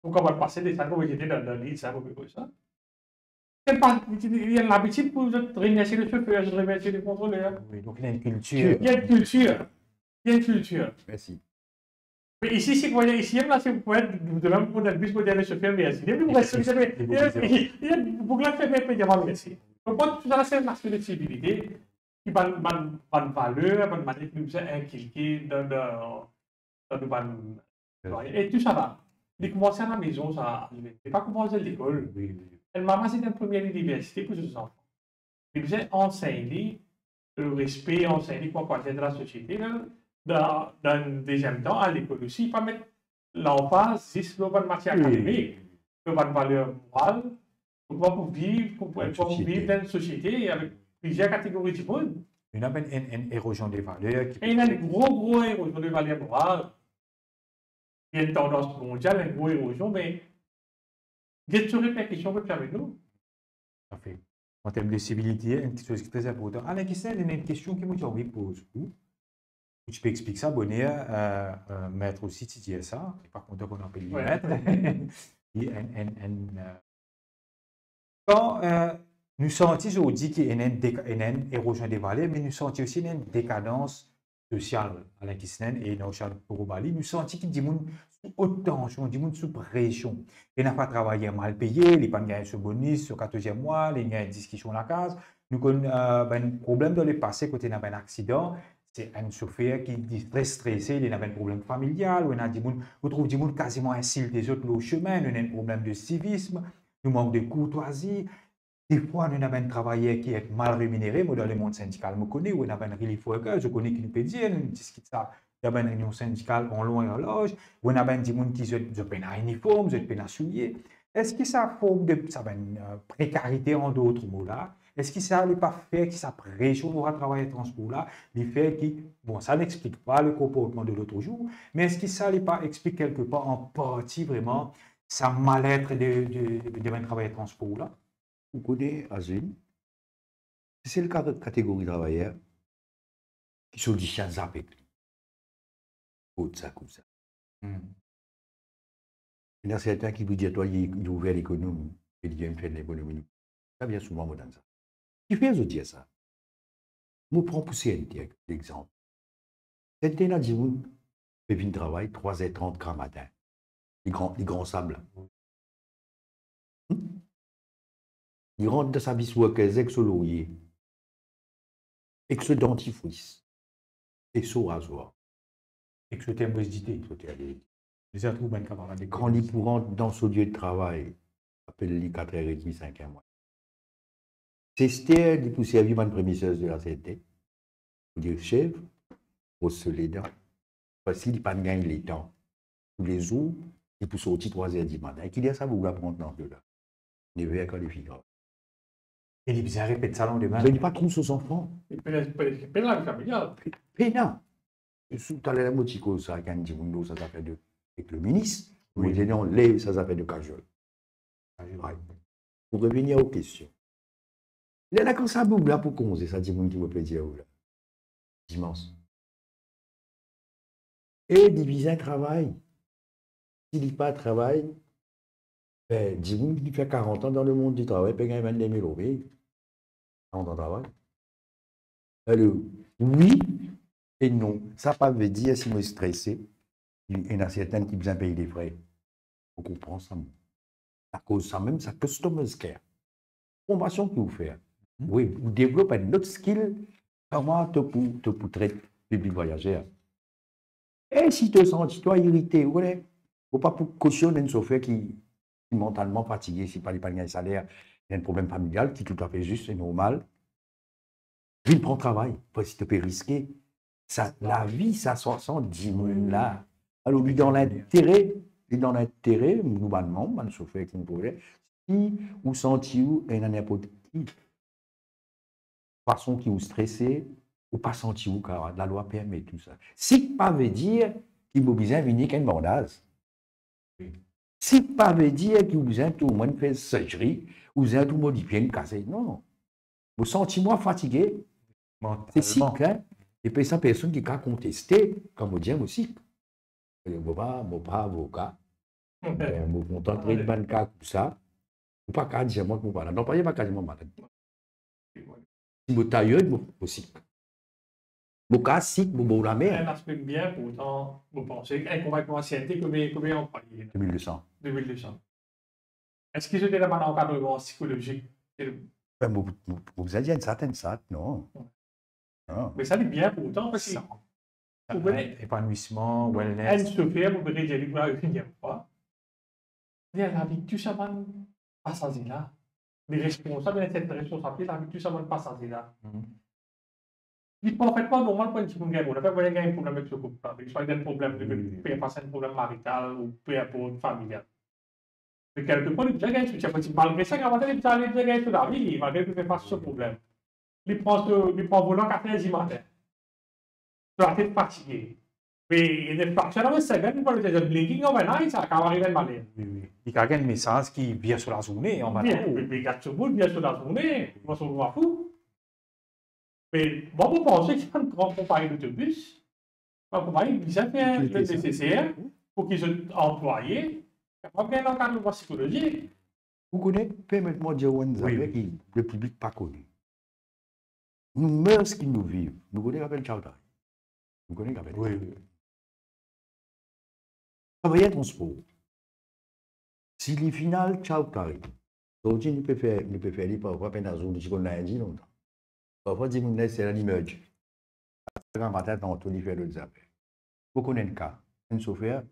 Pourquoi on va passer des sacs, vous étiez dans l'île, ça, vous pouvez ça. Il y a l'habitude pour remercier le chauffeur, je remercie le contrôleur. Oui, donc il y a une culture. Il y a une culture. Il y a une culture. Merci. Mais ici, si vous voyez, ici, là, si vous pouvez être de même pour le bus, vous dire le chauffeur, merci. Il y a beaucoup de faire médialement merci. Donc, tout ça, c'est une aspect de civilité qui va une valeur, une manière qui nous est inculquée dans le et tout ça va. Il commence à la maison, ça. Il n'est pas commencé à l'école. Et maman, c'est une première université pour ses enfants. Il faisait enseigner le respect, enseigner quoi faire de la société. Dans le deuxième temps, à l'école aussi, pas mettre l'emphase sur la matière académique, sur la valeur morale, pour vivre dans une société avec plusieurs catégories de monde. Il y a une érosion des valeurs. Et il y a une grosse érosion des valeurs morales. Il y a une tendance mondiale, une grosse érosion, mais il y a une répercussion que avec nous. Parfait. En termes de civilité, une petite chose qui est très importante. Alain Kissnen, il y a une question que moi j'ai envie de poser. Tu peux expliquer ça, Bonnier, maître aussi, tu dis ça. Par contre, on appelle lui maître. Quand nous sentons aujourd'hui qu'il y a une érosion des valeurs, mais nous sentons aussi une décadence sociale à la Kissnen et dans le Bali. Nous sentons qu'il y a des gens sous haute tension, des gens sous pression. Ils n'ont pas travaillé mal payé, ils n'ont pas gagné ce bonus sur 14e mois, ils ont une discussion à la case. Nous avons un problème dans le passé quand il y a un accident. C'est un chauffeur qui est très stressé, il a un problème familial, on trouve des gens quasiment insultés les autres au chemin, on a un problème de civisme, nous manque de courtoisie. Des fois, nous avons un travailleur qui est mal rémunéré, moi dans le monde syndical, je connais, ou on a un relief worker, je connais qui nous peut dire, nous discutons ça, il y a une réunion syndicale en long et en large, ou on a des gens qui ont un uniforme, ont un soulier. Est-ce que ça forme une précarité en d'autres mots là? Est-ce que ça n'est pas fait que ça pression pour travailler le transport là, les faits qui, bon, ça n'explique pas le comportement de l'autre jour, mais est-ce que ça n'est pas explique quelque part en partie vraiment ça mal-être de travailler le transport là? Vous connaissez Azul, c'est le cas de catégorie de travailleurs qui sont dit zappés. Autre ça, comme ça. Hmm. Il y a certains qui vous disent, toi, il a ouvert l'économie, il vient faire de l'économie. Ça vient souvent, moi, dans ça. Qui fait, je dis ça? Je prends pour CNT, l'exemple. CNT, là, dit, vous faites un travail, 3h30 grand matin. Les grands sables. Il rentre dans sa vie sous avec ce laurier, avec ce dentifrice, et ce rasoir. Et que ce terme d'hésiter. Les autres ou bien camarades. Quand il rentre dans ce lieu de travail, appelle-le 4h30, 5h. C'est Stère qui peut servir une prémisseuse de la CNT. Pour dire, chef, brosse les dents. Parce qu'il n'a pas gagné les temps. Tous les jours, il peut sortir 3h du matin. Et qu'il y a ça, vous la prendre dans deux là. 9h quand les filles. Et les bizarres répètent ça dans demain. Vous n'avez pas trop ses enfants. Il peut la vie familiale. Pénal. Tout à l'heure, je ça, quand je dis, ça s'appelle de. Avec le ministre, vous dites, non, ça s'appelle de cajole. Pour revenir aux questions. Il y a quand ça bouge là pour causer, ça dit, qui me peut dire, là. Dimanche. Et diviser un travail. S'il n'y a pas de travail, ben, dis-moi qui fait 40 ans dans le monde du travail, puis il gagne 22 000 euros. 40 ans de travail. Alors, oui et non. Ça ne veut pas dire si je suis stressé. Il y en a certains qui besoin payer des frais. On comprend ça. À cause de ça même, ça customer care. Formation que vous faites. Oui, vous développez un autre skill. Comment te traiter public voyageur. Et si tu te sens toi irrité, il ne faut pas pour cautionner un chauffeur qui est mentalement fatigué, s'il ne pas de salaire, il y a un problème familial qui est tout à fait juste et normal. Il prend travail, parce que tu peux risquer. Ça, la vie, ça 70 000 là. Alors, lui, dans l'intérêt, globalement, un chauffeur qui me pourrait, si ou senti ou et n'importe qui, façon qui vous stressé, ou pas senti ou car la loi permet tout ça. Si pas veut dire qu'il vous besoin de venir qu'un bandage. Si pas veut dire qu'il vous besoin tout le monde faire surgery, ou besoin tout modifier une casse. Non. Vous sentez-moi fatigué. C'est si clair. Et puis, ça, personne qui a contesté, comme vous dites aussi. Je ne suis pas avocat. Je me contenterai de ban cas comme ça. Ou pas qu'à dire moi que je malade. Non, pas il n'y a pas quasiment malade. Si vous taillez, vous aussi. Vous cassez, vous la mer. Un aspect bien, pour autant, vous pensez qu'un convaincre ancienneté, combien employés 2200. 2200. Est-ce qu'ils étaient là un encadrement psychologique? Vous avez dit une certaine salle, non? Non. Mais ça dit bien pour autant, parce que vous voyez, épanouissement, un wellness. chauffeur, vous verrez, j'ai dit, une énième fois. Il y a l'habitude, ça va passager là. Les responsables, cette responsabilité, l'habitude, ça va passager là. Il peut en fait pas normal pour un petit peu de gain. On a pas un problème avec ce couple. Soit il y a un problème de payer passer un problème marital ou peu importe familial. Mais quelque part, il y a un soutien. Malgré ça, quand on a déjà gagné toute la vie, malgré qu'il ne fait pas ce problème. Il prend volant 4 heures du matin. La tête fatiguée. Mais il y a des fractures dans le second, il peut être blinking overnight, ça va arriver à malin. Il y a un message qui vient sur la journée. Il y a tout le monde vient sur la journée. Moi, je m'en fous. Mais moi, vous pensez qu'il y a une grande compagnie d'autobus, une compagnie qui a fait le nécessaire pour qu'ils soient employés, capable d'un encadrement psychologique. Vous connaissez, permettez-moi de dire que le public n'a pas connu. Nous meurons ce qu'ils nous vivent. Nous connaissons l'appel Chautari. Vous connaissez l'appel Chautari? Oui. Travailler transport. Si les finales Chautari, aujourd'hui, nous pouvons faire les parfois peine à zone, je connais dit longtemps. Parfois, si vous c'est un image. Quand matin, tantôt, il fait d'autres affaires. Vous connaissez le cas. Un chauffeur,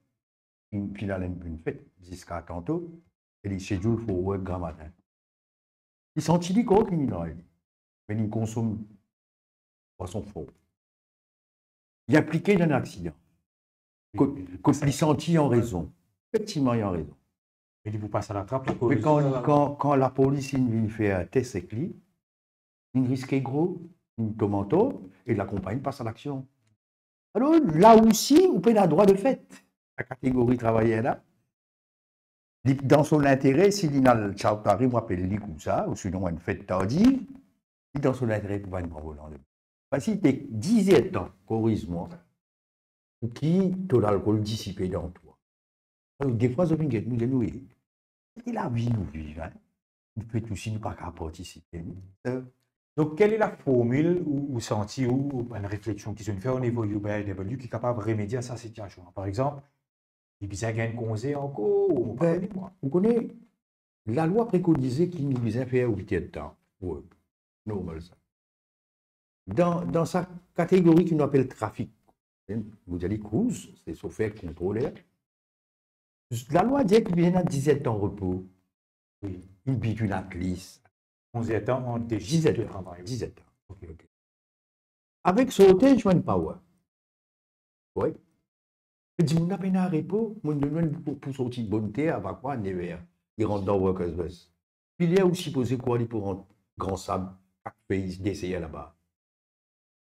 une finale, une fête, jusqu'à tantôt, et il schedule pour work grand matin. Il sentit des corps criminels. Mais il consomme poisson fort. Il est impliqué dans un accident. Il sentit en raison. Effectivement, il a raison. Et il vous passe à la trappe. Mais quand la police vient faire un test avec lui, il risque gros, une tomato, et la compagnie passe à l'action. Alors là aussi, on peut avoir droit de fait. La catégorie travailleur là, dans son intérêt, s'il a le Chautari, on appelle lui comme ça, ou sinon une fête tardive, dans son intérêt pour pas une volant. Parce qu'il était 10 ans, corrige-moi, ou qui taux d'alcool dissipé dans toi. Alors, des fois, nous nous c'est la vie nous vivons. Hein. Nous pouvons aussi ne pas qu'à participer. Donc, quelle est la formule ou senti ou une réflexion qui se fait au niveau UBLW qui est capable de remédier à sa situation? Par exemple, il y a un conseil encore ou vous connaissez, la loi préconisait qu'il nous disait faire 8 heures de temps. Oui, normal ça. Dans sa catégorie qu'on appelle trafic, vous allez cruise, c'est chauffeur contrôleur. La loi dit qu'il vient à 17 temps de repos. Oui. Il bite une athlète. 11 ans en 17 de ans. travail. 17 ans. Ok. Avec ce hôtel, je ne power. Oui. Je dis, on a peine à repos, on demande pour sortir de bonne terre, avec quoi, never. Il rentre dans Workers Bus. Puis il y a aussi posé quoi, il pour rentrer Grand Sable, chaque pays d'essayer là-bas.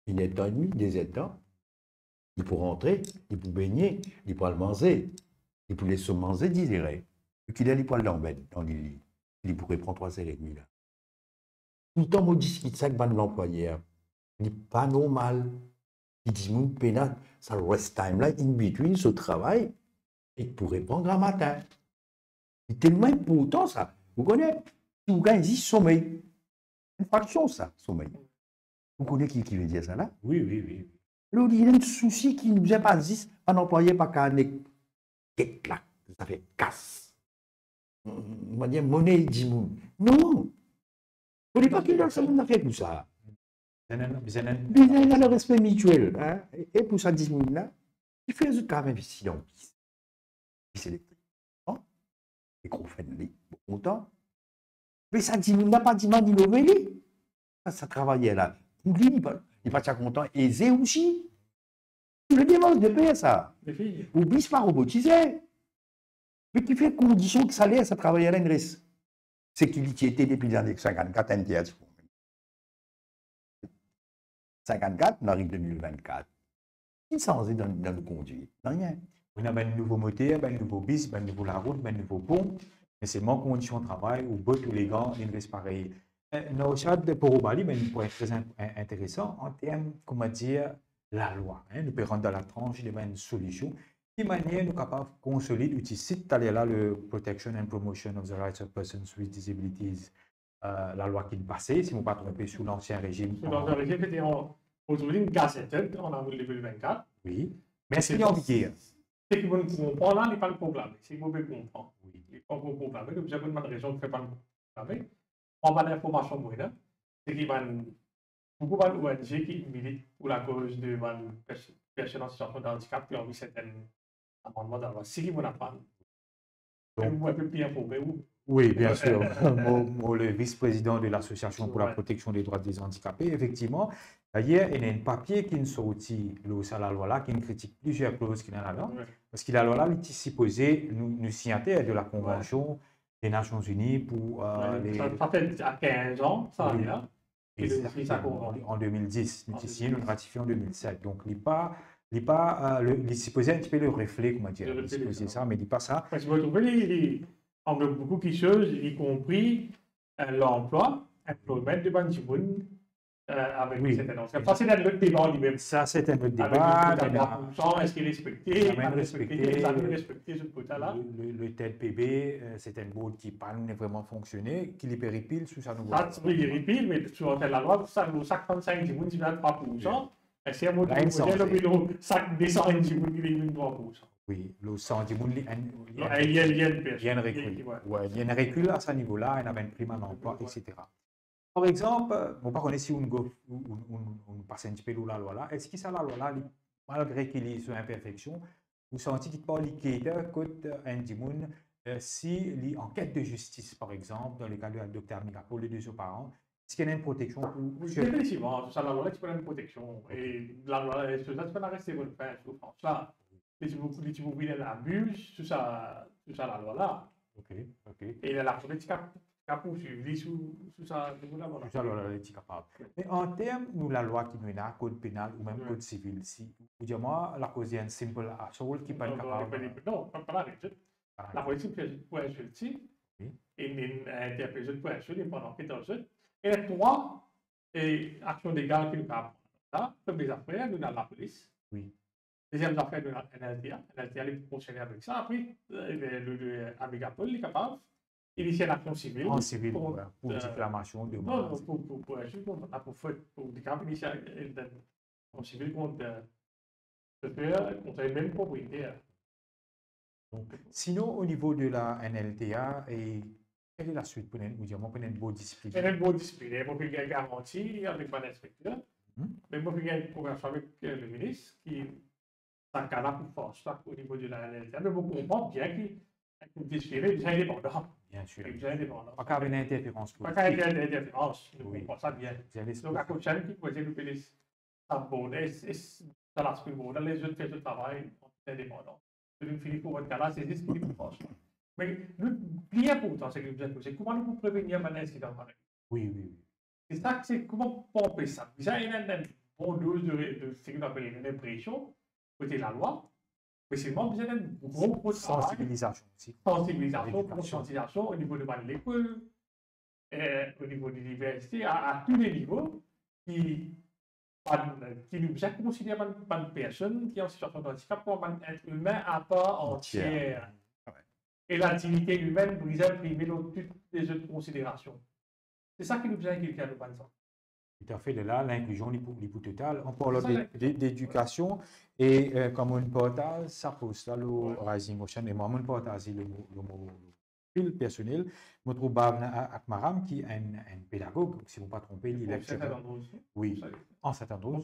Il y a 1 temps et demi, 2 ans. Il peut rentrer, il peut baigner, il peut le manger. Il peut laisser manger, dirait. Et qu'il a les poils dans l'île. Il pourrait prendre 3h30 là. Tout le temps, on discute ça avec l'employeur. Il n'est pas normal. Il dit, mon pénal, ça reste time là, in between ce travail, et il pourrait prendre un matin. C'est tellement important ça. Vous connaissez, si vous gagnez sommeil, une fraction ça, sommeil. Vous connaissez qui veut dire ça là? Oui. Là, il y a un souci qui ne nous a pas dit, un employé pas qu'à là, ça fait casse. On va dire monnaie, dit non. Vous ne pas qu'il y a ça fait pour ça. Il y a le respect mutuel. Hein? Et pour ça, 10 000 là, il fait quand même investir en piste électrique. Et qu'on fait content. Mais ça, 10 000 n'a pas 10 000 d'innover. Ça travaillait là. Pour lui, il n'est pas content. Et c'est aussi. Le dimanche de payer ça. Oublie pas robotisé. Mais qui fait condition que ça allait, ça travaillait à l'INRIS. C'est qu'il y était depuis les années 54, un tiers. 54, on arrive 2024. Qui s'en est dans le conduit? Rien. On a un nouveau moteur, un nouveau bis, un nouveau la route, un nouveau pont. Mais c'est mon condition de travail où tous les gars, ils restent pareil. Dans le cadre pour Obali, mais un point très intéressant en termes, comment dire, la loi. Nous pouvons rentrer dans la tranche de une solution. De manière, nous sommes capables de consolider, utiliser là le Protection and Promotion of the Rights of Persons with Disabilities, la loi qui est passée, si je ne me pas trompé, sous l'ancien régime. Sous l'ancien régime, c'était aujourd'hui une gazette en avril 2024. Oui. Mais est-ce qu'il y a en vigueur? C'est que vous comprenez là, il n'est pas le problème. C'est que vous pouvez comprendre. Oui. Il n'est pas le problème. Vous avez une raison de faire pas le problème. On va l'information pour là. C'est qu'il y a beaucoup d'ONG qui militent pour la cause de personnes en situation de handicap qui ont vu certains amendements dans la loi. Si vous n'avez pas, vous pouvez bien informer vous. Oui, bien sûr. Moi, le vice-président de l'Association pour la protection des droits des handicapés, effectivement, d'ailleurs, il y a un papier qui est sorti à la loi là, qui critique plusieurs clauses qui sont là-dedans. Parce que la loi là, il est supposé nous signataires de la Convention des Nations Unies pour les... Ça fait à 15 ans, ça là. En 2010, nous signé, nous ratifié en 2007. Donc, il est supposé un petit peu le reflet, comment dire, il est supposé ça, mais il dit pas ça. Parce que vous trouvez, on a beaucoup de choses, y compris l'emploi, employment de Banjiboun, avec cette annonce. Ça, c'est un autre débat lui-même. Ça, c'est un autre débat. Est-ce qu'il est respecté? Respecté ce quota-là. Le TLPB, c'est un board qui n'a pas vraiment fonctionné, qui les péripile sous sa nouvelle. Ça, oui, il péripile, mais sur la loi, ça, nous, 35 Djiboun, il y a 3%. Et c'est un mot de modèle, ça descend en Djiboun, il y a 3%. Oui, le 100 Djiboun, il y a un recul. Il y a un recul à ce niveau-là, il y a une prime à l'emploi, etc. Par exemple, on ne sait pas si on passe un petit peu la loi là. Est-ce que ça, la loi là, malgré qu'il y ait une imperfection, vous sentez qu'il pas l'équité côté Indimoun si il en quête de justice, par exemple, dans le cas de la docteur Amiga pour les 2 parents, est-ce qu'il y a une protection pour... Effectivement, ça, la loi là, tu peux avoir une protection. Et la loi là, tu peux la rester bonne fin, je pense. Là, si vous voulez l'abus, tout ça, la loi là. Ok. Et la politique a poursuivi sous ça, voilà. Ça, la loi est capable. Mais en termes de la loi qui nous a, code pénal ou même code civil, si vous dites moi, la cause est un simple assault qui n'est pas capable. Non, pas la réussite. La politique pour insulter, et une interprétation pour insulter pendant 14 jours. Et les 3 actions légales qui nous apprennent là, comme les affaires, nous avons la police. Oui. Deuxième affaire de la NLTA. NLTA est fonctionner avec ça. Après, le Amigapol est capable d'initier l'action civile. En civil, pour diffamation de non, masse. pour agir contre initier l'action civile contre les mêmes propriétaires. Donc, sinon, au niveau de la NLTA, quelle est la suite pour nous dire, pour une bonne discipline? Il y a une bonne discipline. Il y a une garantie avec mon inspecteur. Mais il y a une conversation avec le ministre qui s'encadre pour force au niveau de la NLTA. Mais vous comprenez bien qu'il est indépendant. Bien sûr. Il est indépendant. Pas qu'il y ait une interférence Pas politique. qu'il y ait une interférence. Vous Oui. comprenez ça bien. Vous Donc, à côté de qui peut nous payer dans la semaine, les autres fait le travail indépendant. Une Philippe pour votre cas là, c'est ce qui est proche. Mais le plus important, c'est que vous êtes posé, comment nous pouvons prévenir un incident pareil? Oui, oui, oui. C'est ça, c'est comment pomper ça. Déjà, il y a une bonne dose de ce qu'on appelle une impression, côté la loi, mais c'est vraiment besoin d'un gros travail. Sensibilisation aussi. Sensibilisation, conscientisation au niveau de l'école, au niveau de l'université, à tous les niveaux, qui nous a considéré comme une personne qui est en situation de handicap comme un être humain à part entière. Et la dignité humaine brisée primée dans toutes les autres considérations. C'est ça qui nous a inculqué à nos enfants. Tout à fait, de là, l'inclusion l'hypo totale. On parle d'éducation et comme on partage, ça pose là le Rising Ocean et moi, on partage le mot personnel. Je trouve avec Maram qui est un pédagogue, si vous ne pas trompez, il est lectureur. Oui, en Saint-Andrews.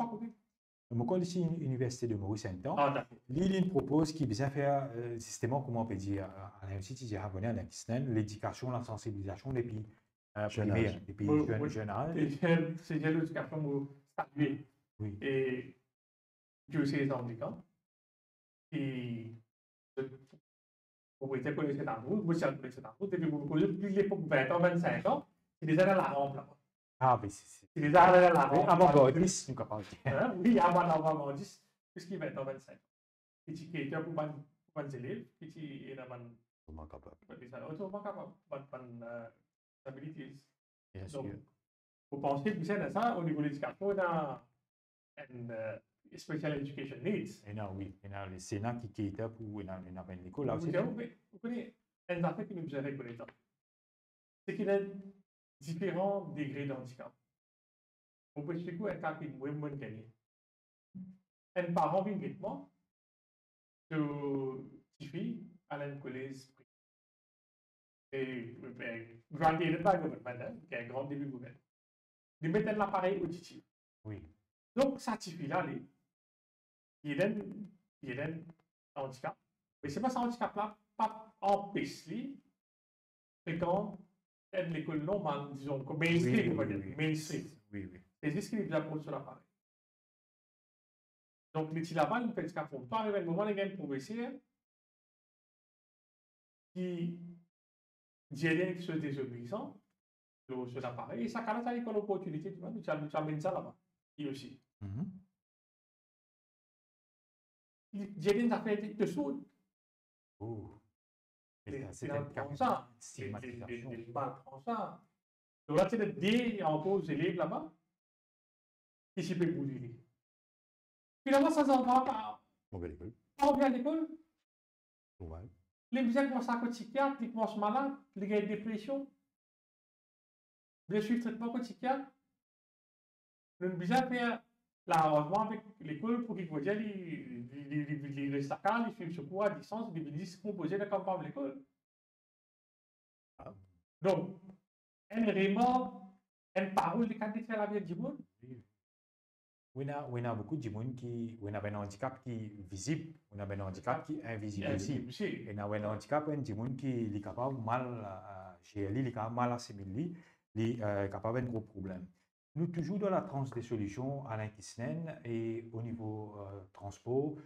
Je connais ici l'université de Maurice Saint-Anne. L'île propose qu'il vient faire justement, comment on peut dire, à l'université de Havana, l'éducation, la sensibilisation depuis primaire, depuis jeune âge. C'est l'éducation statuée. Oui. Et Dieu sait les handicapés. Et vous pouvez connaître cet endroit, moi, je connais cet endroit, depuis vous connaissez depuis l'époque 20 ans, 25 ans, c'est déjà dans la rampe là-bas. Ah, mais c'est déjà dans la rampe. Avant-gardiste, nous capable de dire. Oui, avant-gardiste, puisqu'il est 20 ans, 25 ans. Et qui est un peu de élèves, qui est un Comment capable? Autrement capable, abilities. Bien sûr. Donc, vous pensez que c'est ça, au niveau de l'éducation, on a une special education needs. Et non, oui, il y a les Sénats qui étaient pour une école là aussi. Vous connaissez un affaire qui nous a reconnaître. C'est qu'il y a différents degrés de handicap. On peut expliquer un cas qui est moins gagné. Un parent vient directement de Tiffy à l'école et grand aided by government, qui est un grand début gouvernement. Ils mettent un appareil auditif. Oui. Donc, ça Tiffy là, il y a un handicap. Mais c'est pas ça handicap là, pas empêche lui, fréquente l'école normale, disons, comme mainstream, on va dire, mainstream. Oui, oui. C'est juste qu'il est déjà pour sur l'appareil. Donc, les petits là-bas, ils font ce qu'ils font. Pas arriver un moment, les gars, ils progressent, qui gèrent qui sont désobéissants sur l'appareil. Et ça, quand ça a une opportunité, tu vois, tu amènes ça là-bas. Et aussi. J'ai des affaires de sourds. Oh. C'est comme ça. C'est pas comme ça. Donc là, c'est des encore élèves là-bas qui s'y peuvent bouger. Finalement, ça s'en va pas. On va à l'école. On vient à l'école. Ouais. Les gens commencent à être psychiatre, ils commencent malades, les gars ont dépression. Bien suivre traitement psychiatre. Nous avons besoin de faire l'arrangement avec l'école pour qu'ils voient les saccades, les suivre secours à distance, les ministres composés de campagne de l'école. Donc, un remords, une parole de qualité à la vie du monde. On a beaucoup de gens qui ont un handicap qui est visible, on a un handicap qui est invisible aussi. Et on a un handicap qui est capable de mal gérer, il est capable de mal assimiler, il est capable de gros problèmes. Nous toujours dans la tranche des solutions à l'inquisnen et au niveau transport,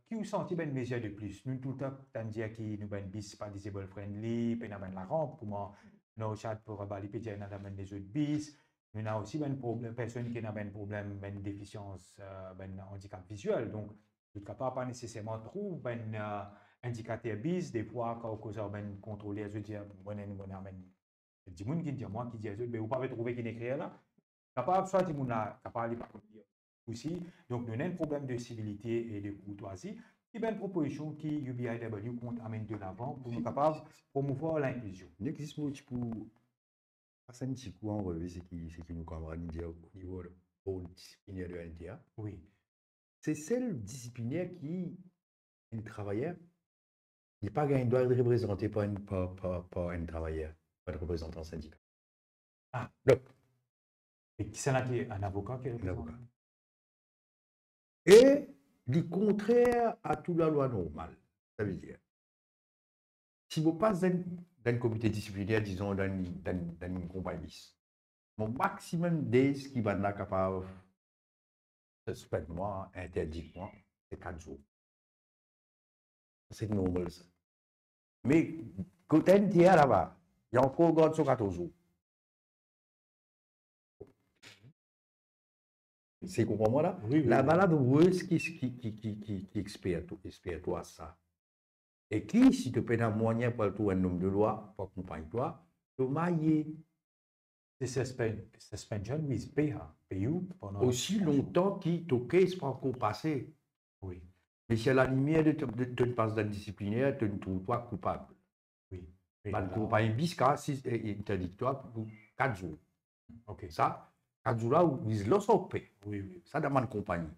qui vous sentez une mesure de plus? Nous tout le temps dire que nous avons bis pas disable friendly, puis nous avons la rampe, comment nous chat pour bali puis nous avons des autres bis. Nous avons aussi un problème, personne qui a un problème, une déficience, un handicap visuel. Donc, tout cas pas nécessairement trop un indicateur bis. Des fois, quand on a contrôlé, je veux dire, on a des gens qui disent moi qui disent mais vous pouvez trouver qui est écrit là. Capable soit des gens capable de aussi. Donc, nous avons un problème de civilité et de courtoisie. Il y a une proposition qui UBIW compte amener de l'avant pour nous capables de promouvoir l'inclusion. Il existe un petit peu, un petit coup en relevé, c'est qui nous camarades dire au niveau de disciplinaire de NTA. Oui. C'est celle disciplinaire qui est un travailleur. Il n'est pas gagné, doit être représenté par un travailleur, par un représentant syndical. Ah. Donc, et qui c'est là qui est un avocat qui est représente? avocat. Et du contraire à toute la loi normale. Ça veut dire, si vous passez dans un comité disciplinaire, disons, dans une compagnie, mon maximum days qui va être capable de suspendre moi, interdire moi, c'est 4 jours. C'est normal, ça. Mais quand tu es là-bas, il y a encore garde sur 14 jours. C'est comprends-moi là? Oui, oui, la oui. balade heureuse qui experte toi ça. Et qui, si tu peux un moyen pour tout un homme de loi, pour accompagner toi, tu mailler. C'est suspension with pay pendant Aussi longtemps qu'il te caisse pas encore passé. Oui, Mais si à la lumière de te passe dans le disciplinaire, tu ne trouves pas coupable. oui. Bah, le compagnie bisca, c'est interdictoire pour 4 jours. Ok. Ça, 4 jours là, où ils l'ont sauvé. Oui, oui. Ça demande compagnie.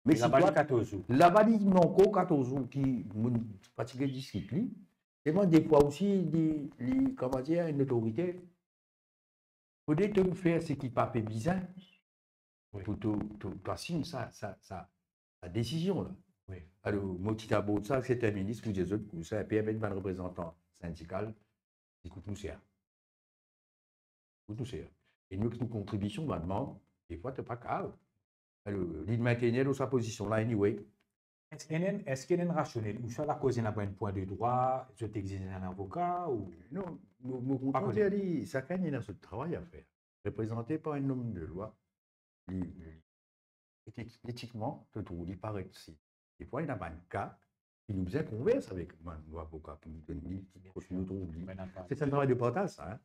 Mais si La balle toi, 14 jours. là-bas, il n'y a encore 14 jours qui fatiguent de discipline. Et moi, des fois aussi, comment dire, une autorité, il faut te faire ce qui n'est pas bizarre. Oui. Pour te signer sa décision. Là. Oui. Alors, Motita ça, c'est un ministre pour des autres, pour ça, et puis avec un représentant syndical, il coûte nous cher. Et nous, notre contribution, maintenant, des fois, tu n'es pas grave. Alors, il maintenait dans sa position là, anyway. Est-ce qu'il y a une rationnelle ou soit la cause n'a pas un point de droit, je t'exige un avocat ou. Non, nous comptons dire, chacun a ce travail à faire. Représenté par un homme de loi, éthiquement, je trouve, il paraît ici. Des fois, il y a un cas qui nous faisait converse avec un avocat qui nous donne, qui nous trouve. C'est un travail de partage, ça. Hein?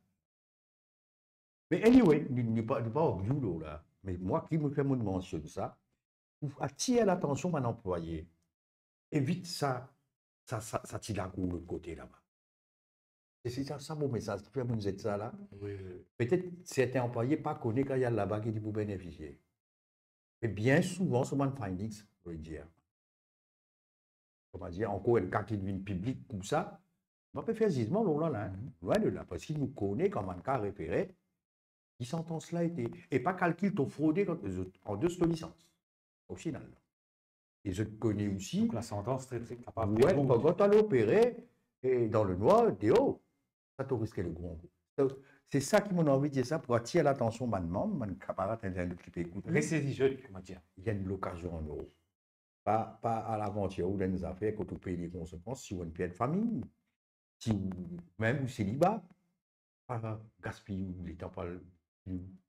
Mais anyway, il n'est pas au boulot là. Mais moi, qui me fait mon mention de ça, pour attirer l'attention de mon employé, évite ça tire la cour de l'autre côté là-bas. Et c'est ça mon message qui fait que vous êtes ça là. Oui. Peut-être certains employés ne connaissent pas qu'il y a là-bas qui pour bénéficier. Mais bien souvent, ce man findings, je veux dire. Comment dire, encore un cas qui devient public comme ça, on peut faire jugement là, loin de là, parce qu'il nous connaît comme un cas référé, qui s'entend cela et pas calcul ton fraudé en 2 licence, au final. Et je connais aussi. Donc la sentence très très capable. Ouais, quand tu as opéré, et dans le noir, t'es haut, ça te risque le gros coup. C'est ça qui m'a envie de dire ça pour attirer l'attention maintenant, mon camarade est un petit peu écouté. Ressaisisseur, comment dire. Il y a une occasion en euros. Pas à l'aventure ou dans les affaires quand tu payes les conséquences si on a une pied de famille, si même au célibat, pas gaspiller les temps par le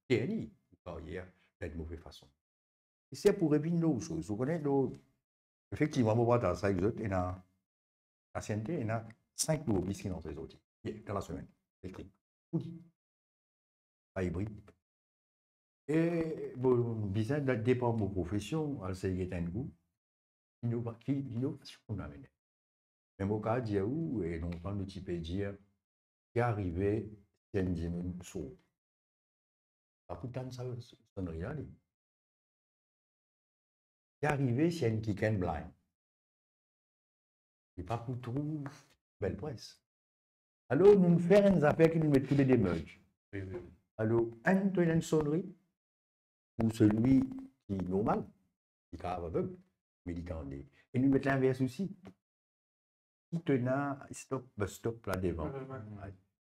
dernier, carrière de mauvaise façon. Et c'est pour éviter nos choses. Vous connaissez, effectivement, on va dans ça, il y a la CNT, il y a 5 nouveaux bis qui sont dans ces outils, dans la semaine, électrique. Pas hybride. Et bon, bizarre, dépend de mon profession, c'est un goût. Innovation qu'on a mené. Même au cas d'Yahoo, et donc on peut dire qui est arrivé, c'est une dimension saut. Pas tout le temps, ça ne rien. Qui est arrivé, c'est une kick and blind. Et pas pour tout, belle presse. Alors, nous faisons des affaires qui nous mettent tous les démerges. Oui. Alors, une sonnerie, pour celui qui est normal, qui est aveugle, militant. Et nous mettons l'inverse aussi. Qui tenant, stop là devant.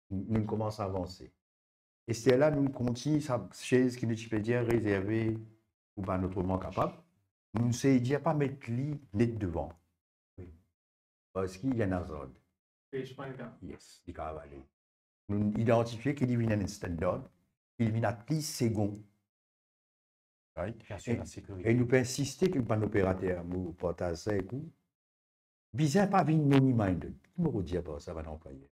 Nous commençons à avancer. Et c'est là nous continuons sa chaise qui nous peut dire réservée ou pas autrement capable. Nous ne savons pas mettre lit net devant. Oui. Parce qu'il y a un zone. Yes, il cavalier. Nous identifions qu'il y a un standard, il y a 10 secondes. Right? Et nous pouvons insister que un opérateur nous partage ça et tout. Bizarre pas venir money-minded. Qui me redit pas ça va l'employer.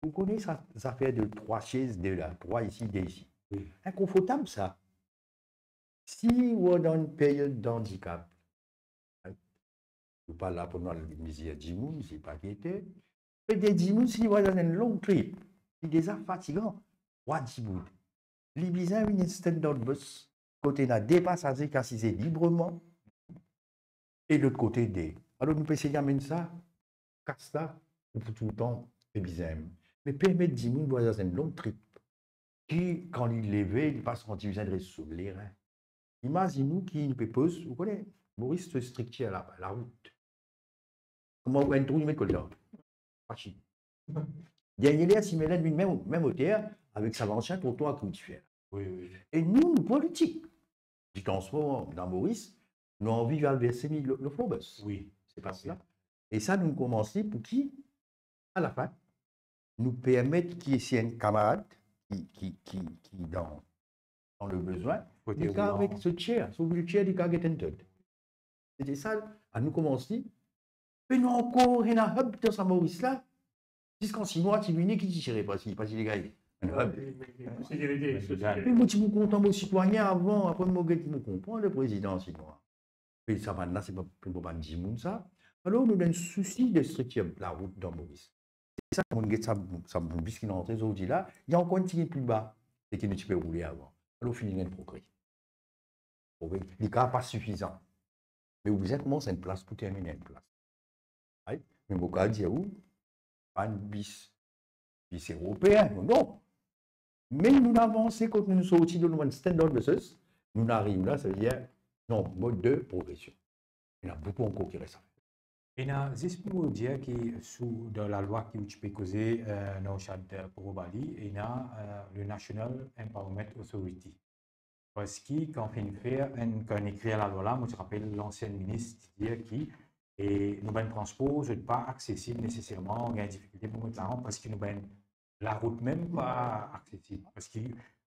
Vous connaissez ça fait de 3 chaises, de là, 3 ici, 2 ici. Oui. Inconfortable ça. Si on est dans une période d'handicap, je parle là pendant le misère d'Imoun, c'est pas qui était. Peut-être d'Imoun, si on est dans une longue trip, c'est déjà fatigant. What d'Imoun? Les bizarres, une standard bus, côté là, des passagers qui assisent librement, et l'autre côté des. Alors, nous pouvons essayer d'amener ça, casse ça, pour tout le temps, c'est bizarre. Mais permettre d'Imoun, on est dans une longue trip, qui, quand il levait, il passe quand il vient de sur les reins. Imaginez-nous qui nous pose, vous connaissez, Maurice se strictier à la route. Comment vous avez trouvé le là? Machine. Dernier si Mélène, même au terre, avec sa ancien trottoir qu'on fait. Oui, oui. Et nous, politiques, du transport dans Maurice, nous avons envie de verser le flobus. Oui. C'est pas cela. Et ça, nous commençons pour qui, à la fin, nous permettre qu'il y ait un camarade qui dans le besoin, du cas avec ce chair, ce wheelchair du cas gettented. C'était ça, à nous commencer. Mais nous encore, il y a un hub dans sa Maurice là, jusqu'en 6 mois, tu viens qui dirait pas si les gars. Un hub. Mais moi, tu me content, mon citoyen, avant, après, moi, je me comprends, le président chinois. Mais ça va là, c'est pas pour un Jimoun, ça. Alors, nous avons un souci de structurer la route dans Maurice. C'est ça, quand on regarde ça, puisqu'il est entré aujourd'hui là, il y a encore un petit plus bas, et qui ne peut rouler avant. Alors, finir un progrès. Le cas pas suffisant. Mais vous êtes c'est une place pour terminer une place. Oui. Mais vous pouvez dire où? Pas une bis européen, non. Mais nous avancons quand nous sommes sortis de notre standard business, nous arrivons là, ça veut dire, non, mode de progression. Il y en a beaucoup encore qui restent à faire. Il y a juste pour dire que sous dans la loi qui tu peux causer dans le cadre pour Bali, il y a le National Empowerment Authority. Parce que quand on écrit la loi là, moi je rappelle l'ancien ministre qui et nous ben transport n'est pas accessible nécessairement, il y a une difficulté pour mettre la rampe parce que nous ben la route même pas accessible parce que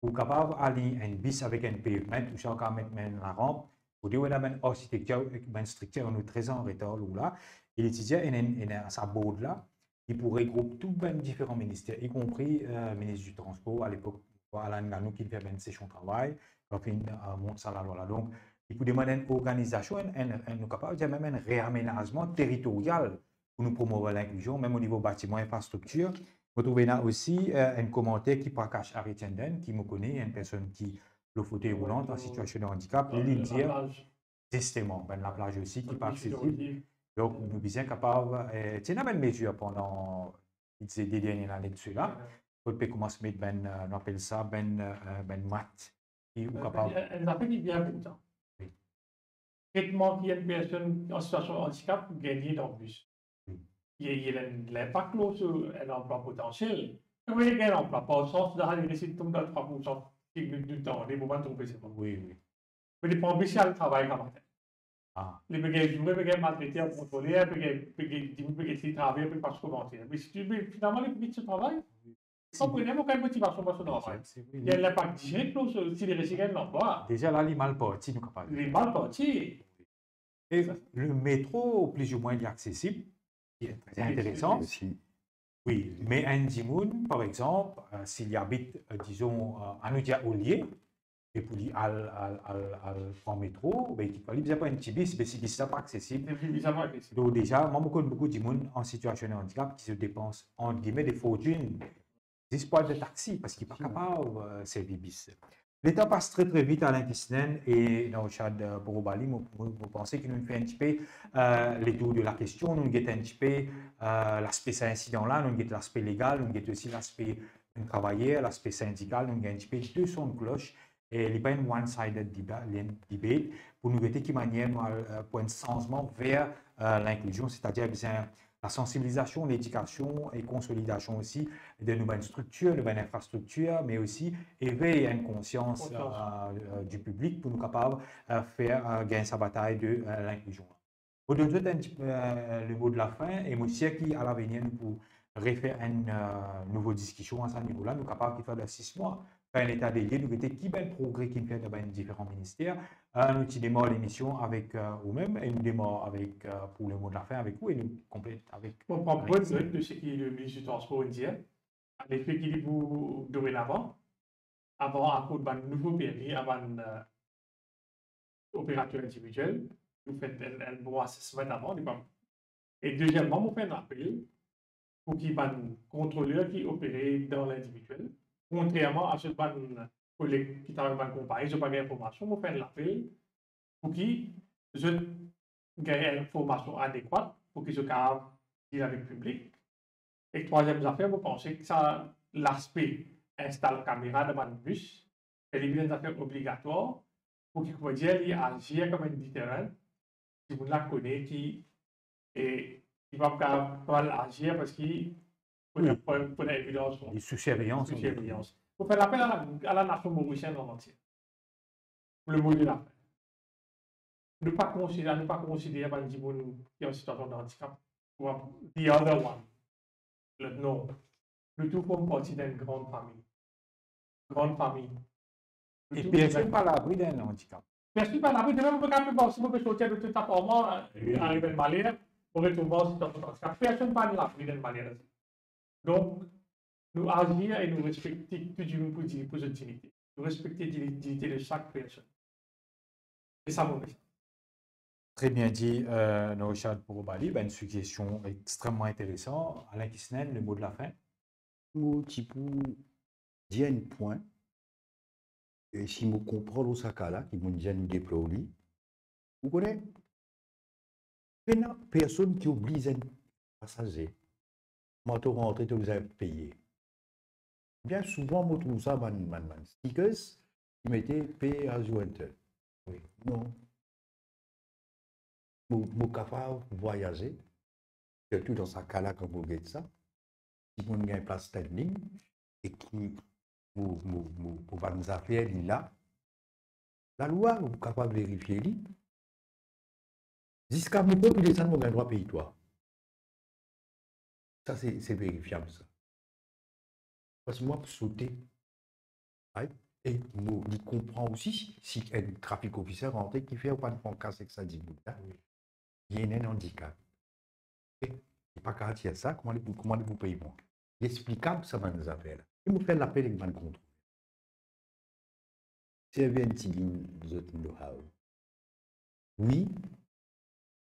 pour capable aller un bis avec un pavement, tout ça quand mettre la rampe, pour dire on a une architecture, une structure, on est très en retard là, et l'étudiant a sa board là, qui pourrait regrouper tous les différents ministères, y compris le ministre du Transport à l'époque, Alain Ganou qui fait une session de travail, quand on monte ça la loi là. Donc, il peut demander une organisation, nous capable de même un réaménagement territorial pour nous promouvoir l'inclusion, même au niveau bâtiment, infrastructure. Vous trouvez là aussi un commentaire qui prakash Aritenden, qui me connaît, une personne qui le fauteuil roulant en situation de handicap, il dit justement, la plage aussi qui n'est pas accessible. Donc, nous sommes capables, c'est une belle mesure pendant les dernières années de cela. On peut commencer à mettre, on appelle ça, mat. Elle appelle il bien pourtant. Traitement qui est une personne en situation de handicap pour gagner dans le bus. Il y a l'impact sur un emploi potentiel. Oui, il y a un emploi, pas au sens d'aller laisser tomber dans 3% du temps, les moments tombés, c'est pas. Oui, oui. Mais les problèmes, c'est le travail comme ça. Ah. Les bagages, les bagages maltraités à contrôler, les bagages qui travaillent, puis pas se commenter. Mais si tu finalement, les petits travail, comprenez moi quelle motivation pour ce travail. Il y a l'impact direct si les résidents l'emploi. Déjà là, les mal partis, nous capables. Les mal partis. Et le métro, plus ou moins, il est accessible. C'est intéressant. Oui, mais un Jimoun, par exemple, s'il habite, disons, à Noudia Ollier, et pour lui, en métro, ben, il peut pas un petit bis, mais si c'est pas accessible. Donc, déjà, moi, beaucoup de Jimoun en situation de handicap qui se dépensent, entre guillemets, des fortunes, des spots de taxi, parce qu'il n'est pas capable de servir bis. L'État passe très très vite à l'intestin et dans le cas de Borobali, vous pensez qu'il nous fait un petit peu les tours de la question, nous avons un petit peu l'aspect incident-là, nous avons l'aspect légal, nous avons aussi l'aspect travailleur, l'aspect syndical, nous avons un petit peu deux sons de cloche et il n'y a pas une one-sided debate pour nous aider de manière pour un changement vers l'inclusion, c'est-à-dire la sensibilisation, l'éducation et consolidation aussi de nouvelles structures, de nouvelles infrastructures, mais aussi éveiller une conscience du public pour nous capables de faire gagner sa bataille de l'inclusion. Pour donner le mot de la fin, et moi aussi qui à l'avenir nous pour refaire une nouvelle discussion à ce niveau-là, nous sommes capables de faire de 6 mois. Faire un état des lieux, nous avons qui ben progrès qui fait dans différents ministères. Nous démarrons l'émission avec vous-même et nous démarrons avec, pour le mot de la fin avec vous et nous complète avec. On prend bonne note de ce qui est le ministre du Transport indien, l'effet qu'il est pour dorénavant, avant à cause d'un nouveau permis, avant opérateur individuel, vous faites un bon assessment avant, et deuxièmement, vous faites un appel pour qu'il y ait un contrôleur qui opère dans l'individuel. Contrairement à ce collègue qui travaille dans la compagnie, je n'ai pas d'informations, vous faites l'appel pour qu'il gagne une information adéquate pour qu'il se capable dire avec le public. Et troisième affaire, vous pensez que ça, l'aspect installe caméra dans le bus, c'est une affaire obligatoire pour qu'il puisse agir comme un déterrent si vous la connaissez qui va pas agir parce qu'il faut l'évidence. Les sous-surveillance. Vous faites l'appel à la nation mauricienne en entier. Le mot de la fin. Ne pas considérer par exemple qui est en situation de handicap ou the other one. Non. Le tout forme partie d'une grande famille. Grande famille. Et personne pas à l'abri d'un handicap. Personne pas à l'abri de même si vous pouvez sortir de tout ça pour moi, arriver de manière, pour retrouver en situation de handicap. Personne pas à l'abri d'une manière. Donc, nous agir et nous respecter tout le monde pour cette dignité. Nous respecter la dignité de chaque personne. C'est ça mon message. Très bien dit, Naushad Pourobali. Une suggestion extrêmement intéressante. Alain Kisnen, le mot de la fin. Moi, tu peux dire un point. Et si je comprends le Sakala, qui m'a déjà déployé, vous connaissez, il y a personne qui oblige un passager. Quand tu rentres, tu vous avez payé. Bien souvent, je trouve ça, stickers, qui mettaient pay as you enter. Oui, non. Je suis capable de voyager, surtout dans ce cas-là, quand vous faites ça. Si vous avez une place standing et qui pour nous affaires là, la loi, vous êtes capable de vérifier. Jusqu'à mon peuple, il descend dans droit pays, toi. Ça, c'est vérifiable, ça. Parce que moi, pour sauter, et je comprends aussi si un trafic officier rentre qui fait pas de casse avec ça, dit il y a un handicap. Et il pas qu'à dire ça, comment vous payez moi? Il est explicable, ça va nous affaires. Il me fait l'appel avec le contrôle. C'est un petit oui,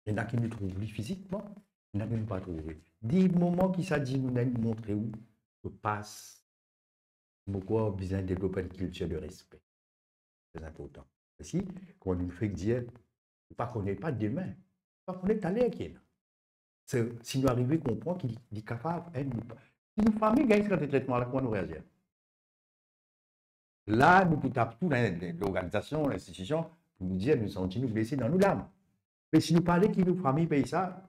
il y en a qui nous trouvent physiquement, il y en a qui ne pas trouvé. Des moments qui ça dit nous montrer où se passe. Pourquoi besoin de développer une culture de respect. C'est important. Aussi, quand on nous fait dire, pas qu'on n'est pas demain, pas qu'on est allé qui est. Si nous arrivons à comprendre qu'il est capable, si nos familles gagnent ce traitement, là, comment nous réagir? Là, nous pouvons taper tout dans l'organisation, l'institution, pour nous dire, nous sommes blessés dans nos larmes. Mais si nous parlons que nos familles payent ça,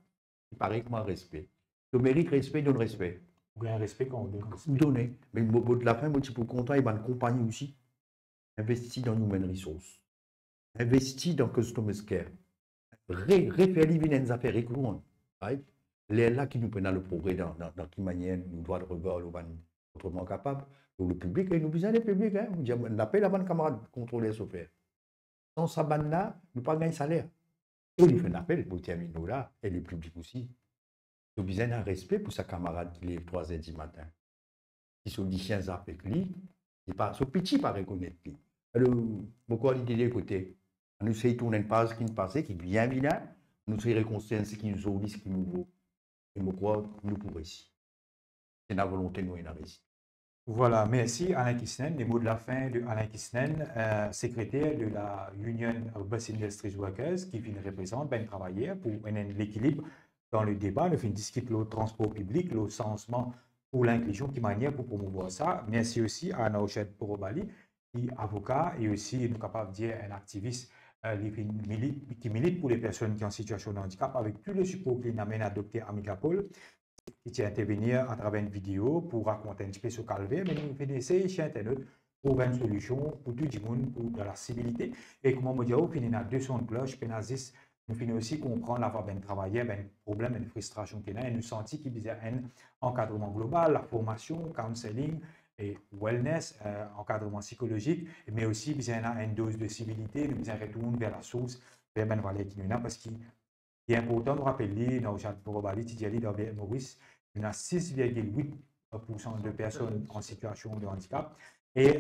il paraît que moi, respect. Le mérite respect, donne respect. Ou un respect qu'on donne. Donner. Mais le mot de la fin, moi, je suis content, et ma compagnie aussi. Investis dans human resources. Investis dans customer care. Référer les affaires récurrentes. Les là qui nous prennent le progrès dans quelle manière nous doit revoir autrement capable. Pour le public, et nous besoin des publics. On appelle la bonne camarade contrôler ce faire. Sans sa bande là, nous pas gagner salaire. Et il fait un appel pour terminer là, et le public aussi. Nous avons besoin d'un respect pour sa camarade qui lève 3h du matin. Qui sont des chiens avec lui, et pas ce petit pas reconnaître lui. Alors, pourquoi il dit d'écouter? Nous essayons de tourner une page qui nous passait, qui est bien vilain. Nous essayons de reconstruire ce qui nous oblige, ce qui nous vaut. Et pourquoi nous pouvons ici. C'est la volonté de nous et réussite. Voilà, merci Alain Kisnen. Les mots de la fin de Alain Kisnen, secrétaire de la Union Bus Industries Workers, qui représente Ben Travailleurs pour l'équilibre dans le débat. Nous discutons le transport public, le censement pour l'inclusion, qui manière pour promouvoir ça. Merci aussi à Naushad Pourobali, qui est avocat et aussi, nous capable de dire, un activiste qui milite pour les personnes qui sont en situation de handicap avec tout le support qu'il amène à adopter à Micapol, qui tient à intervenir à travers une vidéo pour raconter un petit peu ce calvaire, mais nous faisons essayer chez Internet pour trouver une solution pour tout le monde, pour de la civilité. Et comme on dit, on finit à 200 cloches, pénazis, nous finissons aussi comprendre la ben travailler, ben problème, une frustration qu'il y a, et nous sentir qu'il y a un encadrement global, la formation, counseling et wellness, encadrement psychologique, mais aussi il y a une dose de civilité, nous retourner vers la source, vers ben valeur qui nous a, parce qu'il est important de rappeler, dans le chat pour Robali, dans Maurice, il y a 6,8% de personnes en situation de handicap. Et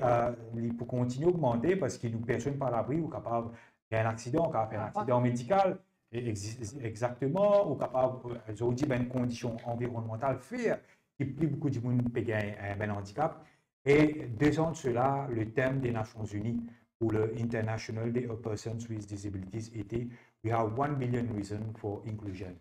pour continuer à augmenter, parce qu'il nous personne par l'abri ou capable il y a un accident, on a fait un accident médical, exactement, ou capable, ils ont dit une condition environnementale fait que plus beaucoup de monde peut gagner un handicap. Et 2 ans de cela, le thème des Nations Unies pour le International Day of Persons with Disabilities était We have 1 billion reasons for inclusion.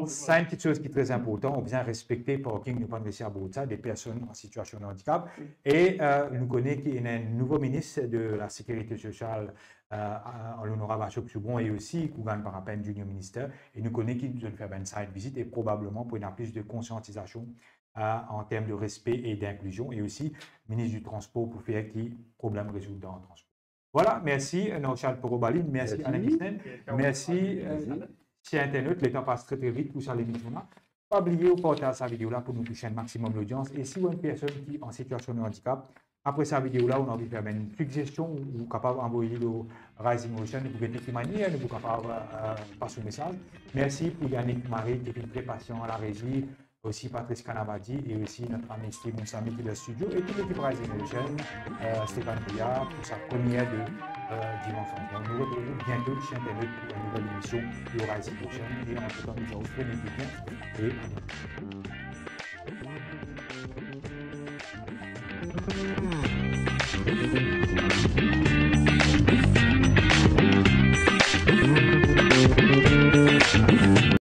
C'est une petite chose qui est très importante. On vient respecter parking ne pas laisser à ça des personnes en situation de handicap. Et nous connaissons qu'il y a un nouveau ministre de la Sécurité sociale, l'honorable Ashok Subon, et aussi qui gagne par rappel junior ministère. Et nous connaissons qu'il doit faire une site visite et probablement pour une plus de conscientisation en termes de respect et d'inclusion. Et aussi, ministre du Transport pour faire qui problème résoudre dans le transport. Voilà, merci Nauchad Porobaline, merci Alain Kisnen, merci si Internet, le temps passe très vite pour ça l'émission là. Pas oublier de partager cette vidéo là pour nous toucher un maximum d'audience. Et si vous êtes une personne qui est en situation de handicap, après cette vidéo là, on a envie de faire une suggestion ou vous êtes capable d'envoyer le Rising Ocean, vous pouvez de manière, vous êtes capable de passer un message. Merci pour Yannick Marie qui est très patient à la régie. Aussi Patrice Canavadi et aussi notre ami Steve Moussami qui est dans le studio et toute l'équipe Rising Ocean, Stéphane Bouillard pour sa première de Dimanche. Donc, nous retrouvons bientôt sur Internet pour une nouvelle émission de Rising Ocean et en tout cas nous allons très bien et à bientôt.